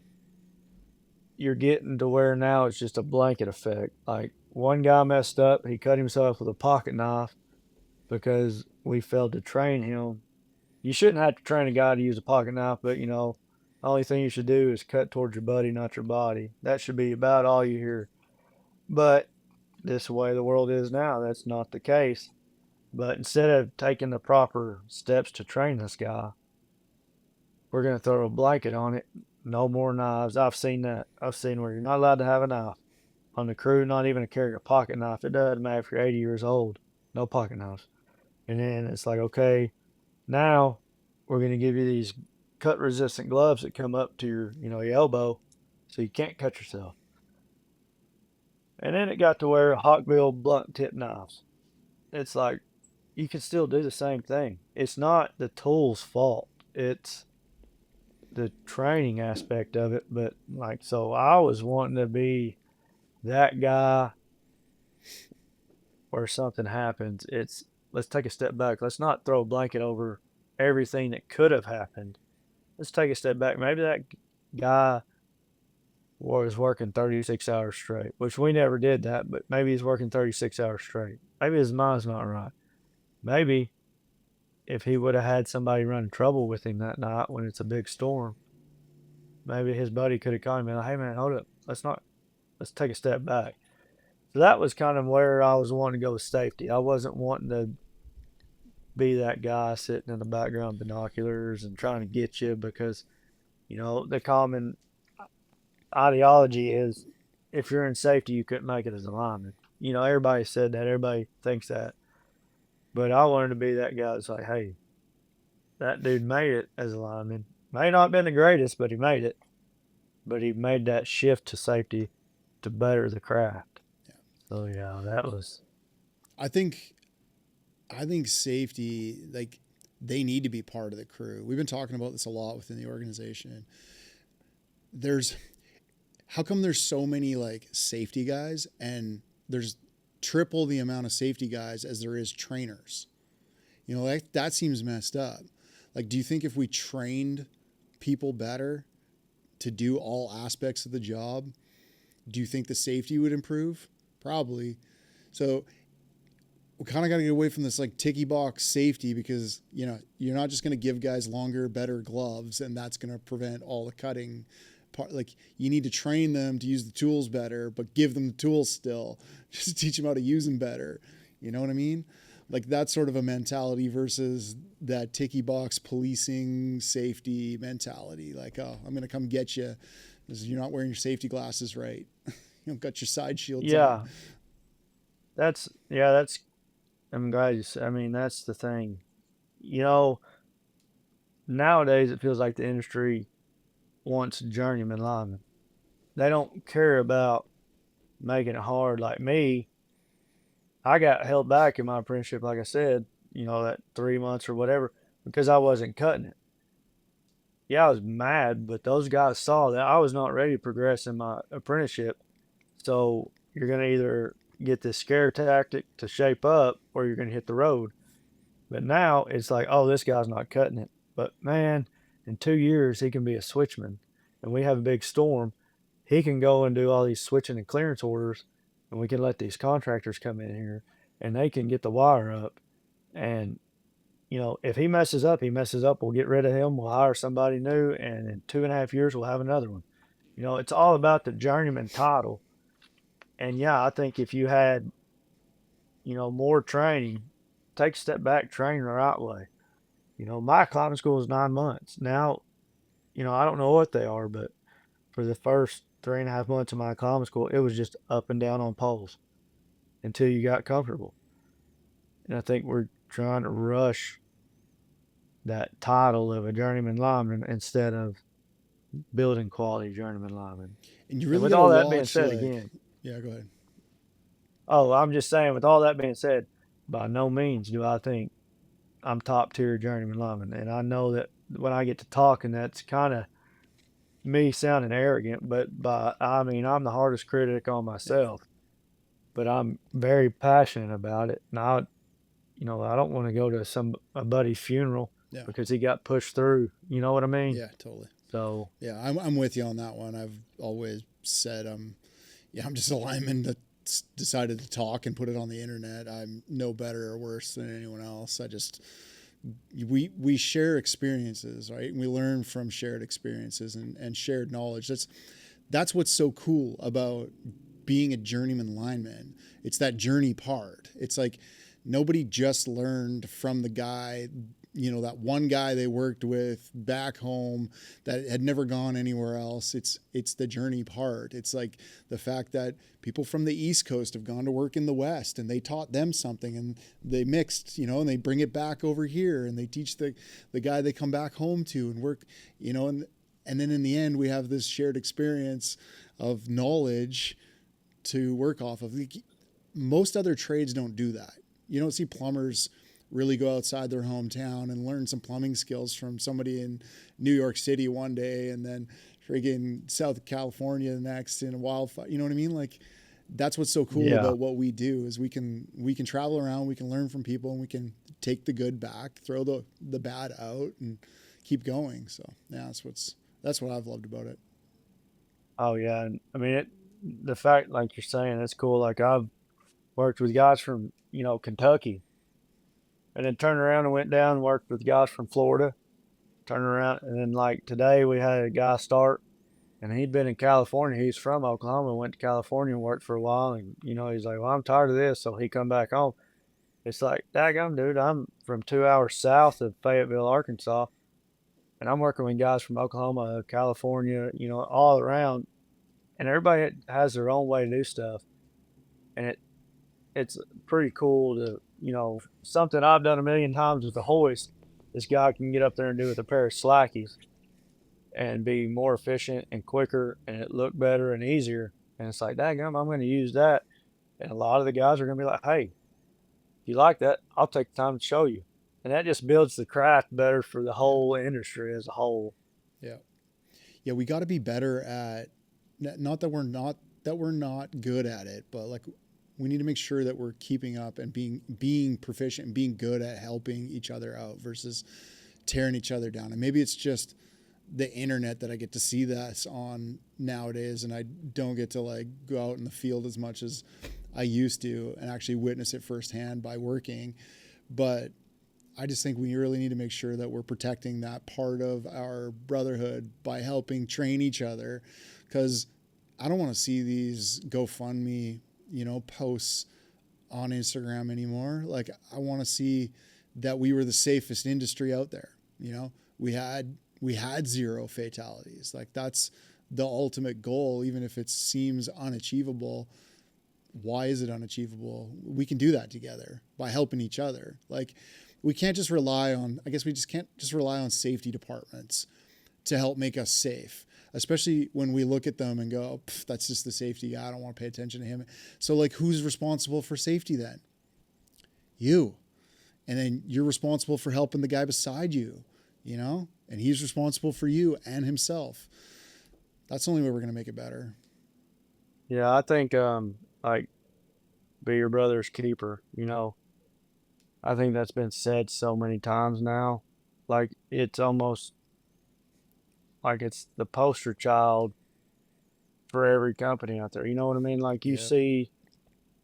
you're getting to where now it's just a blanket effect. Like one guy messed up, he cut himself with a pocket knife because we failed to train him. You shouldn't have to train a guy to use a pocket knife, but The only thing you should do is cut towards your buddy, not your body. That should be about all you hear. But this way the world is now, that's not the case. But instead of taking the proper steps to train this guy, we're going to throw a blanket on it. No more knives. I've seen that. I've seen where you're not allowed to have a knife on the crew, not even to carry a pocket knife. It doesn't matter if you're 80 years old. No pocket knives. And then it's like, okay, now we're going to give you these cut resistant gloves that come up to your, your elbow so you can't cut yourself. And then it got to where Hawkbill blunt tip knives. It's like you can still do the same thing. It's not the tool's fault. It's the training aspect of it. But like, so I was wanting to be that guy where something happens. It's let's take a step back. Let's not throw a blanket over everything that could have happened. Let's take a step back. Maybe that guy was working 36 hours straight, which we never did that, but maybe he's working 36 hours straight. Maybe his mind's not right. Maybe if he would have had somebody run trouble with him that night when it's a big storm, maybe his buddy could have called him and like, hey man, hold up. Let's take a step back. So that was kind of where I was wanting to go with safety. I wasn't wanting to be that guy sitting in the background binoculars and trying to get you because, the common ideology is if you're in safety, you couldn't make it as a lineman. Everybody said that. Everybody thinks that. But I wanted to be that guy that's like, hey, that dude made it as a lineman. May not have been the greatest, but he made it. But he made that shift to safety to better the craft. Yeah. So yeah, that was. I think safety, like, they need to be part of the crew. We've been talking about this a lot within the organization. How come there's so many like safety guys and there's triple the amount of safety guys as there is trainers? That seems messed up. Like, do you think if we trained people better to do all aspects of the job, do you think the safety would improve? Probably. So we kind of got to get away from this like ticky box safety because, you're not just going to give guys longer, better gloves and that's going to prevent all the cutting part. Like, you need to train them to use the tools better, but give them the tools still. Just teach them how to use them better. You know what I mean? Like, that's sort of a mentality versus that ticky box policing safety mentality. Like, oh, I'm going to come get you because you're not wearing your safety glasses right. You don't got your side shields on. That's I'm glad you said. I mean, that's the thing. Nowadays it feels like the industry wants journeyman linemen. They don't care about making it hard. Like me, I got held back in my apprenticeship, like I said, that 3 months or whatever, because I wasn't cutting it. Yeah, I was mad, but those guys saw that I was not ready to progress in my apprenticeship. So you're going to either get this scare tactic to shape up or you're going to hit the road. But now it's like, oh, this guy's not cutting it. But man, in 2 years, he can be a switchman. And we have a big storm. He can go and do all these switching and clearance orders. And we can let these contractors come in here and they can get the wire up. And, if he messes up, he messes up. We'll get rid of him. We'll hire somebody new. And in 2.5 years, we'll have another one. It's all about the journeyman title. And yeah, I think if you had, more training, take a step back, train the right way. My climbing school is 9 months. Now, I don't know what they are, but for the first 3.5 months of my climbing school, it was just up and down on poles until you got comfortable. And I think we're trying to rush that title of a journeyman lineman instead of building quality journeyman linemen. And you And really with got to all that being watch, said, like, again, yeah, go ahead. oh, I'm just saying, with all that being said, by no means do I think I'm top tier journeyman lineman. And I know that when I get to talking, that's kind of me sounding arrogant, but I mean, I'm the hardest critic on myself, but I'm very passionate about it. And I don't want to go to a buddy's funeral Yeah. because he got pushed through. You know what I mean? Yeah, totally. So yeah, I'm with you on that one. I've always said I'm just a lineman that decided to talk and put it on the internet. I'm no better or worse than anyone else. I just we share experiences, right? And we learn from shared experiences and shared knowledge. That's what's so cool about being a journeyman lineman. It's that journey part. It's like nobody just learned from the guy, that one guy they worked with back home that had never gone anywhere else. It's the journey part. It's like the fact that people from the East Coast have gone to work in the West and they taught them something and they mixed, and they bring it back over here and they teach the guy they come back home to and work, and then in the end we have this shared experience of knowledge to work off of. Most other trades don't do that. You don't see plumbers really go outside their hometown and learn some plumbing skills from somebody in New York City one day and then friggin' South California the next in a wildfire. You know what I mean? Like, that's what's so cool Yeah. about what we do is we can travel around, we can learn from people, and we can take the good back, throw the bad out, and keep going. So yeah, that's what I've loved about it. Oh yeah. And I mean, the fact, like you're saying, it's cool. Like I've worked with guys from, Kentucky, and then turned around and went down and worked with guys from Florida, turned around. And then like today we had a guy start, and he'd been in California. He's from Oklahoma, went to California and worked for a while. And, he's like, well, I'm tired of this. So he come back home. It's like, daggum, dude, I'm from 2 hours south of Fayetteville, Arkansas, and I'm working with guys from Oklahoma, California, all around, and everybody has their own way to do stuff, and it's pretty cool to, something I've done a million times with the hoist. This guy can get up there and do with a pair of slackies and be more efficient and quicker, and it look better and easier. And it's like, daggum, I'm going to use that. And a lot of the guys are going to be like, hey, if you like that, I'll take the time to show you. And that just builds the craft better for the Yeah. whole industry as a whole. Yeah. Yeah. We got to be better at, not that we're not good at it, but like we need to make sure that we're keeping up and being proficient and being good at helping each other out versus tearing each other down. And maybe it's just the internet that I get to see that on nowadays, and I don't get to like go out in the field as much as I used to and actually witness it firsthand by working. But I just think we really need to make sure that we're protecting that part of our brotherhood by helping train each other, because I don't want to see these GoFundMe, posts on Instagram anymore. Like, I want to see that we were the safest industry out there. We had zero fatalities. Like, that's the ultimate goal, even if it seems unachievable. Why is it unachievable? We can do that together by helping each other. Like, we can't just rely on, I guess we just can't just rely on safety departments to help make us safe, especially when we look at them and go, that's just the safety guy. I don't want to pay attention to him. So like, who's responsible for safety then? You. And then you're responsible for helping the guy beside you, and he's responsible for you and himself. That's the only way we're going to make it better. Yeah, I think like be your brother's keeper, I think that's been said so many times now. Like it's almost like it's the poster child for every company out there. You know what I mean? Like you Yeah. see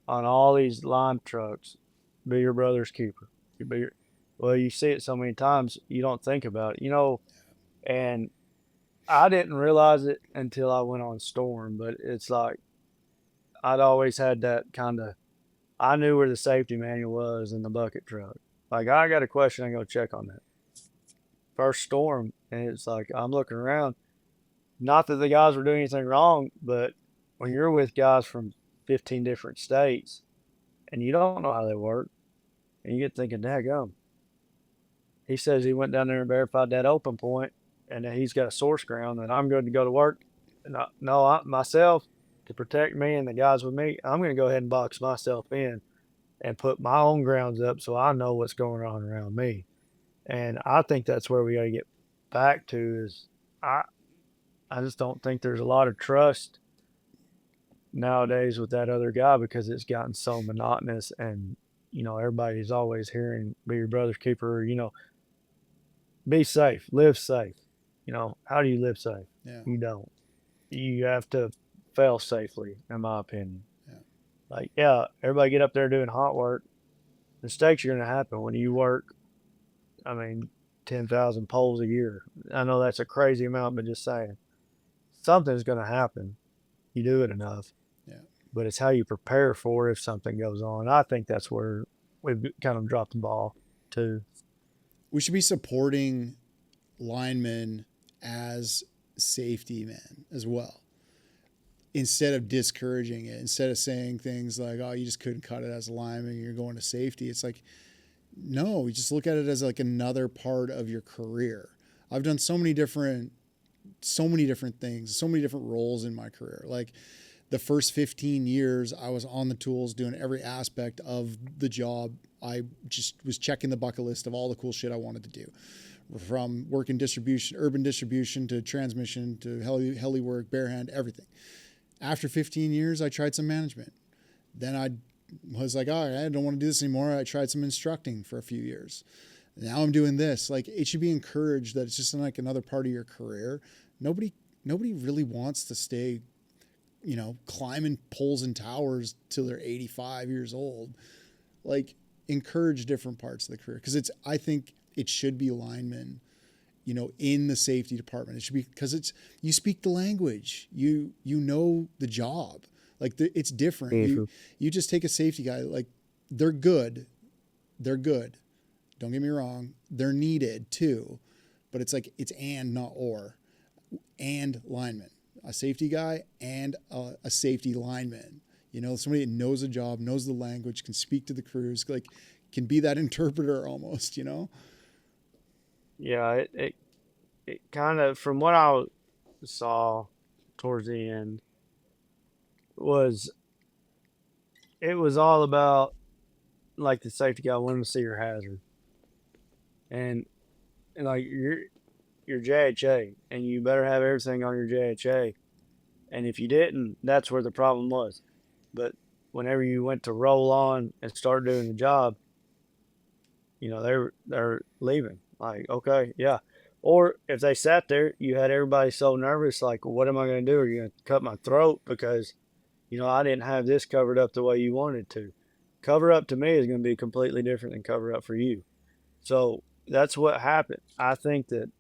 on all these lime trucks, be your brother's keeper. Well, you see it so many times, you don't think about it, and I didn't realize it until I went on Storm, but it's like I'd always had that kind of, I knew where the safety manual was in the bucket truck. Like I got a question, I go check on that. First Storm, and it's like I'm looking around. Not that the guys were doing anything wrong, but when you're with guys from 15 different states and you don't know how they work, and you get thinking, daggum, he says he went down there and verified that open point and that he's got a source ground and I'm good to go to work. And myself, to protect me and the guys with me, I'm going to go ahead and box myself in and put my own grounds up so I know what's going on around me. And I think that's where we got to get back to is I, I just don't think there's a lot of trust nowadays with that other guy because it's gotten so monotonous and everybody's always hearing be your brother's keeper, be safe, live safe. How do you live safe? Yeah. You don't. You have to fail safely, in my opinion. Yeah. Like, yeah, everybody get up there doing hot work. Mistakes are going to happen when you work I mean, 10,000 polls a year. I know that's a crazy amount, but just saying, something's going to happen. You do it enough, Yeah. but it's how you prepare for if something goes on. I think that's where we've kind of dropped the ball too. We should be supporting linemen as safety men as well, instead of discouraging it, instead of saying things like, oh, you just couldn't cut it as a lineman, you're going to safety. It's like, no, you just look at it as like another part of your career. I've done so many different things, so many different roles in my career. Like the first 15 years, I was on the tools doing every aspect of the job. I just was checking the bucket list of all the cool shit I wanted to do, from working distribution, urban distribution, to transmission, to heli work, bare hand, everything. After 15 years, I tried some management. Then I was like, oh, I don't want to do this anymore. I tried some instructing for a few years. Now I'm doing this. Like, it should be encouraged that it's just like another part of your career. Nobody really wants to stay, climbing poles and towers till they're 85 years old. Like, encourage different parts of the career, because I think it should be linemen, in the safety department. It should be, because you speak the language, you know the job. Like, it's different. You just take a safety guy. Like, they're good. Don't get me wrong. They're needed too, but it's like, it's and, not or. And lineman, a safety guy and a safety lineman. Somebody that knows the job, knows the language, can speak to the crews, like, can be that interpreter almost. Yeah, it kind of, from what I saw towards the end, was it was all about, like, the safety guy wanting to see your hazard, and like your JHA, and you better have everything on your JHA, and if you didn't, that's where the problem was. But whenever you went to roll on and start doing the job, they're leaving. Like, okay, yeah. Or if they sat there, you had everybody so nervous, like, what am I going to do? Are you going to cut my throat because, I didn't have this covered up the way you wanted to? Cover up to me is going to be completely different than cover up for you. So that's what happened. I think that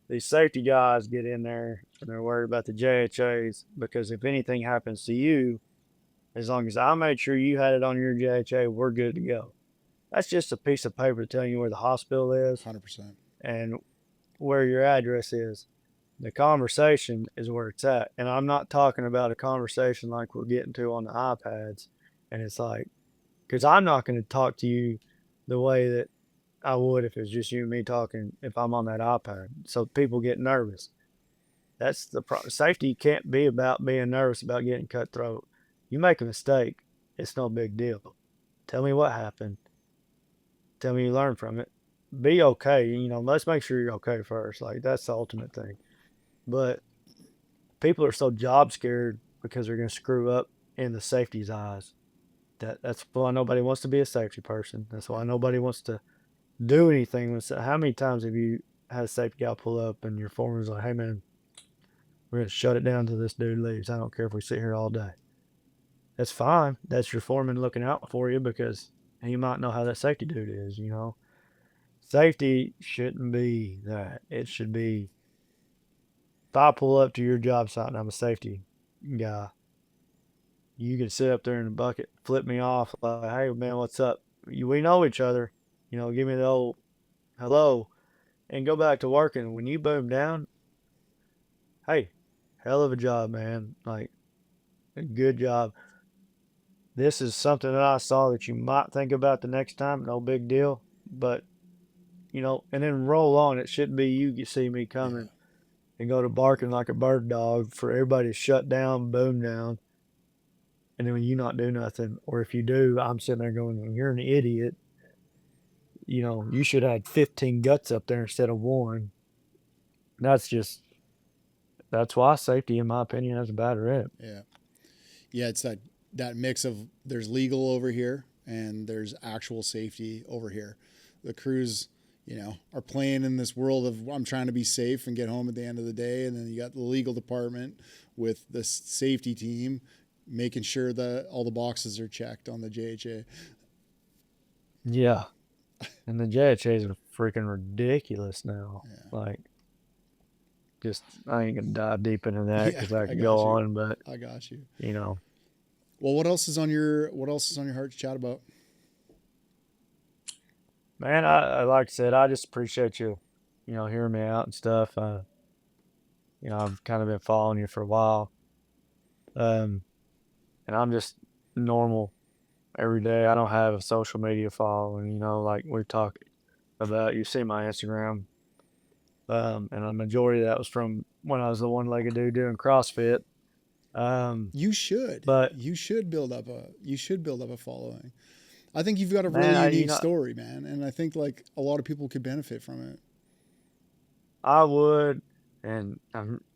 these safety guys get in there and they're worried about the JHAs, because if anything happens to you, as long as I made sure you had it on your JHA, we're good to go. That's just a piece of paper telling you where the hospital is 100%. and where your address is. The conversation is where it's at. And I'm not talking about a conversation like we're getting to on the iPads. And it's like, because I'm not going to talk to you the way that I would if it was just you and me talking if I'm on that iPad. So people get nervous. That's the safety can't be about being nervous about getting cut throat. You make a mistake, it's no big deal. Tell me what happened. Tell me you learned from it. Be okay. Let's make sure you're okay first. Like, that's the ultimate thing. But people are so job scared because they're going to screw up in the safety's eyes. That's why nobody wants to be a safety person. That's why nobody wants to do anything. How many times have you had a safety guy pull up and your foreman's like, hey man, we're going to shut it down till this dude leaves. I don't care if we sit here all day. That's fine. That's your foreman looking out for you, because he might know how that safety dude is. Safety shouldn't be that. It should be, if I pull up to your job site and I'm a safety guy, you can sit up there in the bucket, flip me off like, hey man, what's up? We know each other. Give me the old hello and go back to working. When you boom down, hey, hell of a job, man. Like, good job. This is something that I saw that you might think about the next time. No big deal. But, and then roll on. It shouldn't be you see me coming and go to barking like a bird dog for everybody to shut down, boom down. And then when you not do nothing, or if you do, I'm sitting there going, well, you're an idiot. You should have had 15 guts up there instead of one. That's why safety, in my opinion, has a bad rep. Yeah. Yeah. It's that mix of, there's legal over here and there's actual safety over here. The crews, are playing in this world of, I'm trying to be safe and get home at the end of the day. And then you got the legal department with the safety team making sure that all the boxes are checked on the JHA. Yeah. And the JHAs are freaking ridiculous now. Yeah. Like, just, I ain't gonna dive deep into that Yeah, because I I could go got you. on, but, I got you. you know, Well, what else is on your heart to chat about? man, I like I said, I just appreciate you, hearing me out and stuff. I've kind of been following you for a while. Um, and I'm just normal every day. I don't have a social media following, like we talk about. You see my Instagram. And a majority of that was from when I was the one-legged dude doing CrossFit. Um, You should. but You should build up a following. I think you've got a man, really unique story, man, and I think like a lot of people could benefit from it. I would, and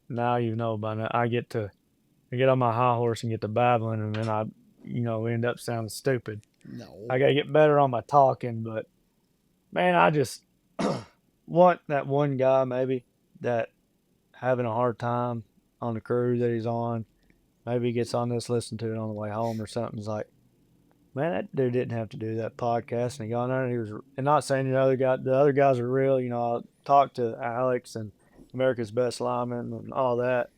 now by now, I get on my high horse and get to babbling, and then I, end up sounding stupid. No. I gotta get better on my talking, but man, I just want that one guy maybe that having a hard time on the crew that he's on. Maybe he gets on this, listen to it on the way home or something. He's like, man, that dude didn't have to do that podcast. And he got on there and he was, and not saying the other guys are real. I talked to Alex and America's Best Lineman and all that,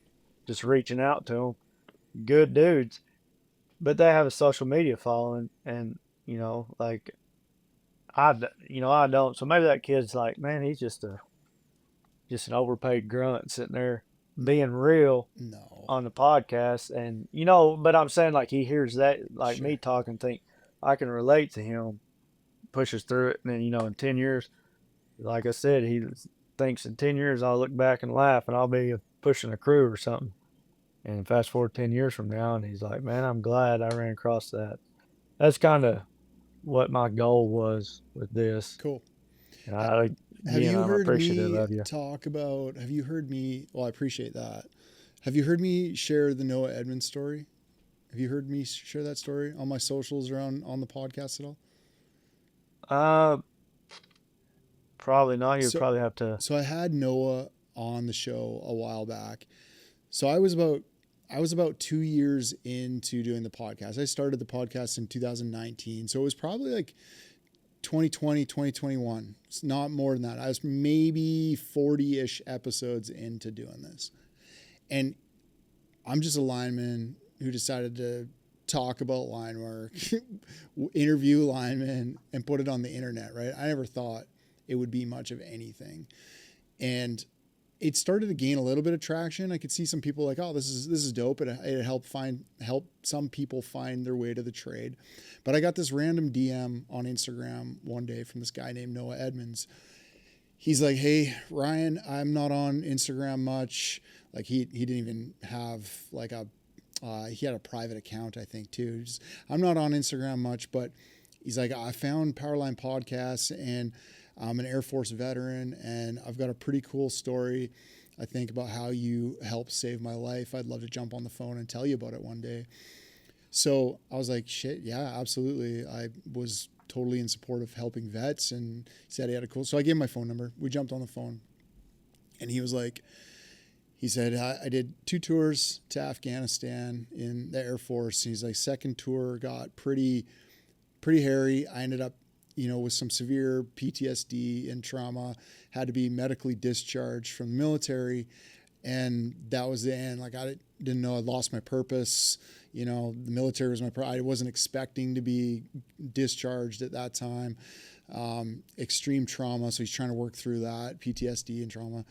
just reaching out to them. Good dudes, but they have a social media following, and like I don't. So maybe that kid's like, man, he's just an overpaid grunt sitting there being real No. on the podcast, and but I'm saying like he hears that like me Sure. talking, think I can relate to him, pushes through it, and then in 10 years, like I said, he thinks in 10 years I'll look back and laugh, and I'll be pushing a crew or something. And fast forward 10 years from now, and he's like, "Man, I'm glad I ran across that." That's kind of what my goal was with this, Cool. and Ha- Have again, you I'm heard appreciative me of you. talk about? Have you heard me? Well, I appreciate that. Have you heard me share the Noah Edmonds story? Have you heard me share that story on my socials or on the podcast at all? Uh, Probably not. You'd So, probably have to. so I had Noah on the show a while back. So I was about 2 years into doing the podcast. I started the podcast in 2019. So it was probably like 2020, 2021. It's not more than that. I was maybe 40-ish episodes into doing this. And I'm just a lineman who decided to talk about line work, interview linemen, and put it on the internet, right? I never thought it would be much of anything. And it started to gain a little bit of traction. I could see some people like, oh, this is dope. It help some people find their way to the trade. But I got this random DM on Instagram one day from this guy named Noah Edmonds. He's like, hey, Ryan, I'm not on Instagram much. Like he didn't even have like he had a private account, I think, too. I'm not on Instagram much, but he's like, I found Powerline Podcasts, and I'm an Air Force veteran, and I've got a pretty cool story, I think, about how you helped save my life. I'd love to jump on the phone and tell you about it one day. So I was like, shit, yeah, absolutely. I was totally in support of helping vets, and he said he had a cool. So I gave him my phone number. We jumped on the phone, and he was like, he said, I did 2 tours to Afghanistan in the Air Force. He's like, second tour got pretty hairy. I ended up, with some severe PTSD and trauma, had to be medically discharged from the military. And that was the end. Like, I didn't know I'd lost my purpose. The military was I wasn't expecting to be discharged at that time. Extreme trauma. So he's trying to work through that PTSD and trauma.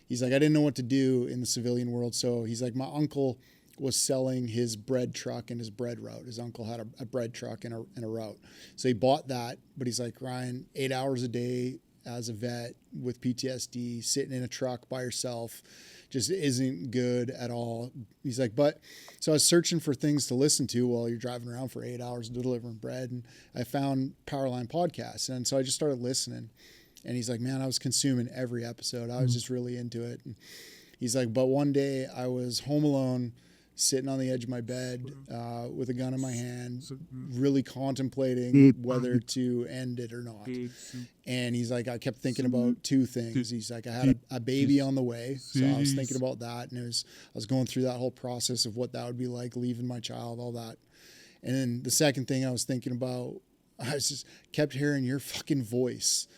He's like, I didn't know what to do in the civilian world. So he's like, my uncle was selling his bread truck and his bread route. His uncle had a bread truck and a route. So he bought that. But he's like, Ryan, 8 hours a day as a vet with PTSD, sitting in a truck by yourself, just isn't good at all. He's like, so I was searching for things to listen to while you're driving around for 8 hours delivering bread. And I found Powerline Podcasts. And so I just started listening. And he's like, man, I was consuming every episode. I was just really into it. And he's like, but one day I was home alone, sitting on the edge of my bed with a gun in my hand, really contemplating whether to end it or not. And he's like, I kept thinking about 2 things. He's like, I had a baby on the way. So I was thinking about that. And I was going through that whole process of what that would be like, leaving my child, all that. And then the second thing I was thinking about I just kept hearing your fucking voice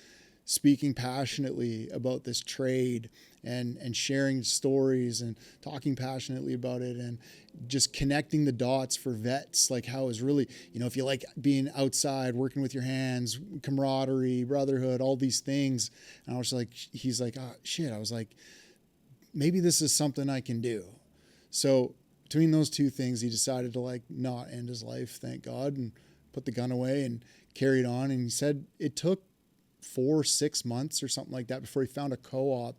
speaking passionately about this trade and sharing stories and talking passionately about it and just connecting the dots for vets, like how it's really, if you like being outside, working with your hands, camaraderie, brotherhood, all these things. And I was like, he's like, oh shit. I was like, maybe this is something I can do. So between those two things, he decided to like not end his life, thank God, and put the gun away and carried on. And he said it took 4-6 months or something like that before he found a co-op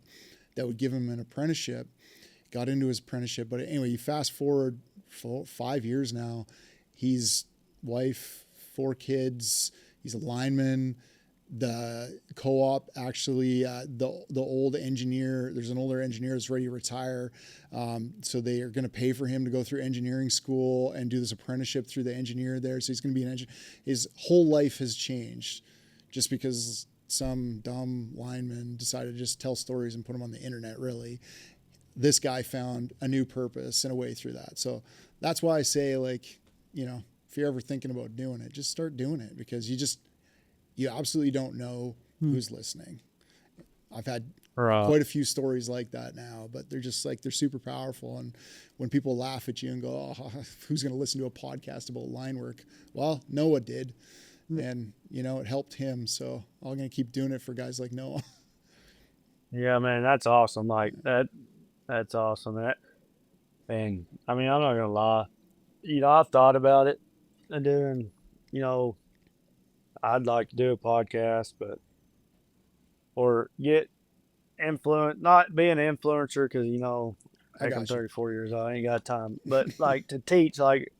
that would give him an apprenticeship. Got into his apprenticeship, but anyway, you fast forward 5 years now. He's wife, 4 kids. He's a lineman. The co-op actually, the old engineer, there's an older engineer that's ready to retire. So they are going to pay for him to go through engineering school and do this apprenticeship through the engineer there. So he's going to be an engineer. His whole life has changed just because some dumb lineman decided to just tell stories and put them on the internet, really. This guy found a new purpose and a way through that. So that's why I say, like, if you're ever thinking about doing it, just start doing it, because you absolutely don't know who's listening. I've had quite a few stories like that now, but they're just like, they're super powerful. And when people laugh at you and go, oh, who's going to listen to a podcast about line work? Well, Noah did. And, it helped him. So I'm going to keep doing it for guys like Noah. Yeah, man, that's awesome. Like that's awesome. And I mean, I'm not going to lie. I've thought about it and doing, I'd like to do a podcast, or get not be an influencer, because, I'm 34 years old. I ain't got time. But like to teach, like,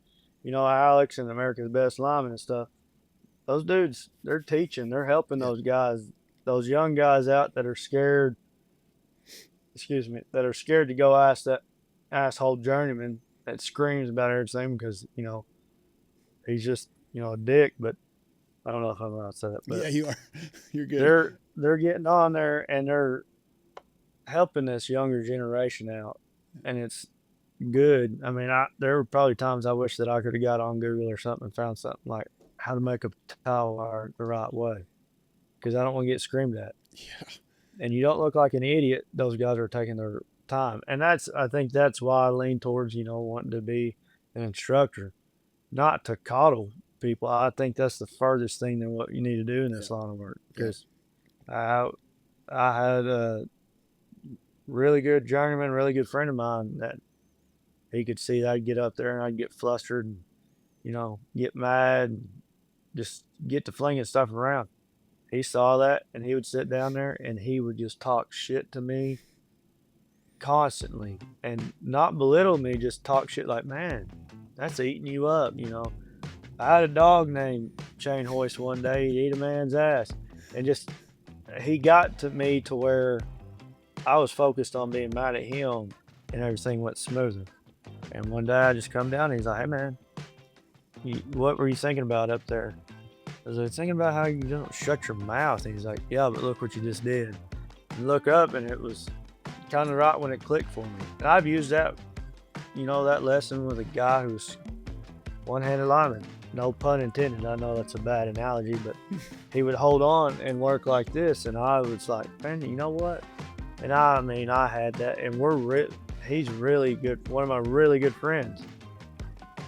Alex and America's Best Lineman and stuff. Those dudes, they're teaching, they're helping those guys, those young guys out that are scared, that are scared to go ask that asshole journeyman that screams about everything because, he's just, a dick. But I don't know if I'm allowed to say that. But yeah, you are. You're good. They're getting on there and they're helping this younger generation out. And it's good. I mean, there were probably times I wish that I could have got on Google or something and found something like how to make a towel wire the right way, because I don't want to get screamed at. Yeah. And you don't look like an idiot. Those guys are taking their time. And I think that's why I lean towards, wanting to be an instructor, not to coddle people. I think that's the furthest thing than what you need to do in this line of work. Because I had a really good journeyman, really good friend of mine that he could see that I'd get up there and I'd get flustered and, get mad and just get to flinging stuff around. He saw that and he would sit down there and he would just talk shit to me constantly and not belittle me, just talk shit like, man, that's eating you up, I had a dog named Chain Hoist one day. He'd eat a man's ass. And just, he got to me to where I was focused on being mad at him and everything went smoother. And one day I just come down and he's like, hey man, what were you thinking about up there? I was like, thinking about how you don't shut your mouth. And he's like, yeah, but look what you just did. And look up and it was kind of right when it clicked for me. And I've used that, that lesson with a guy who's one-handed lineman. No pun intended. I know that's a bad analogy, but he would hold on and work like this. And I was like, man, you know what? And I mean, I had that. And he's really good. One of my really good friends.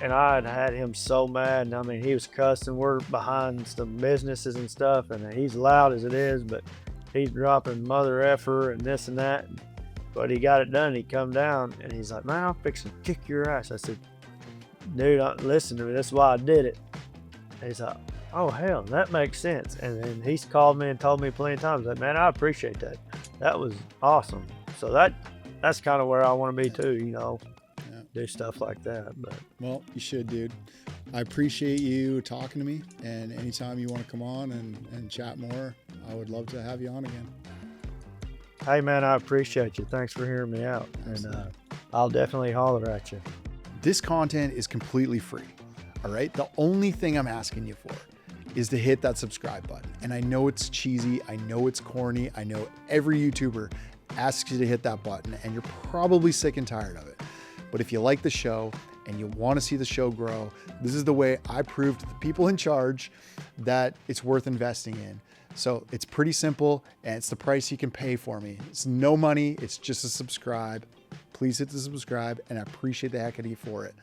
And I had him so mad. And I mean, he was cussing. We're behind some businesses and stuff. And he's loud as it is, but he's dropping mother effer and this and that. But he got it done. He come down and he's like, man, I'll fix and kick your ass. I said, dude, listen to me. That's why I did it. And he's like, oh, hell, that makes sense. And then he's called me and told me plenty of times that, man, I appreciate that. That was awesome. So that's kind of where I want to be too, do stuff like that. But well, you should, dude. I appreciate you talking to me, and anytime you want to come on and chat more, I would love to have you on again. Hey man, I appreciate you. Thanks for hearing me out. Absolutely. And I'll definitely holler at you. This content is completely free. All right. The only thing I'm asking you for is to hit that subscribe button. And I know it's cheesy. I know it's corny. I know every YouTuber asks you to hit that button and you're probably sick and tired of it. But if you like the show and you want to see the show grow, this is the way I proved to the people in charge that it's worth investing in. So it's pretty simple, and it's the price you can pay for me. It's no money. It's just a subscribe. Please hit the subscribe, and I appreciate the heck out of you for it.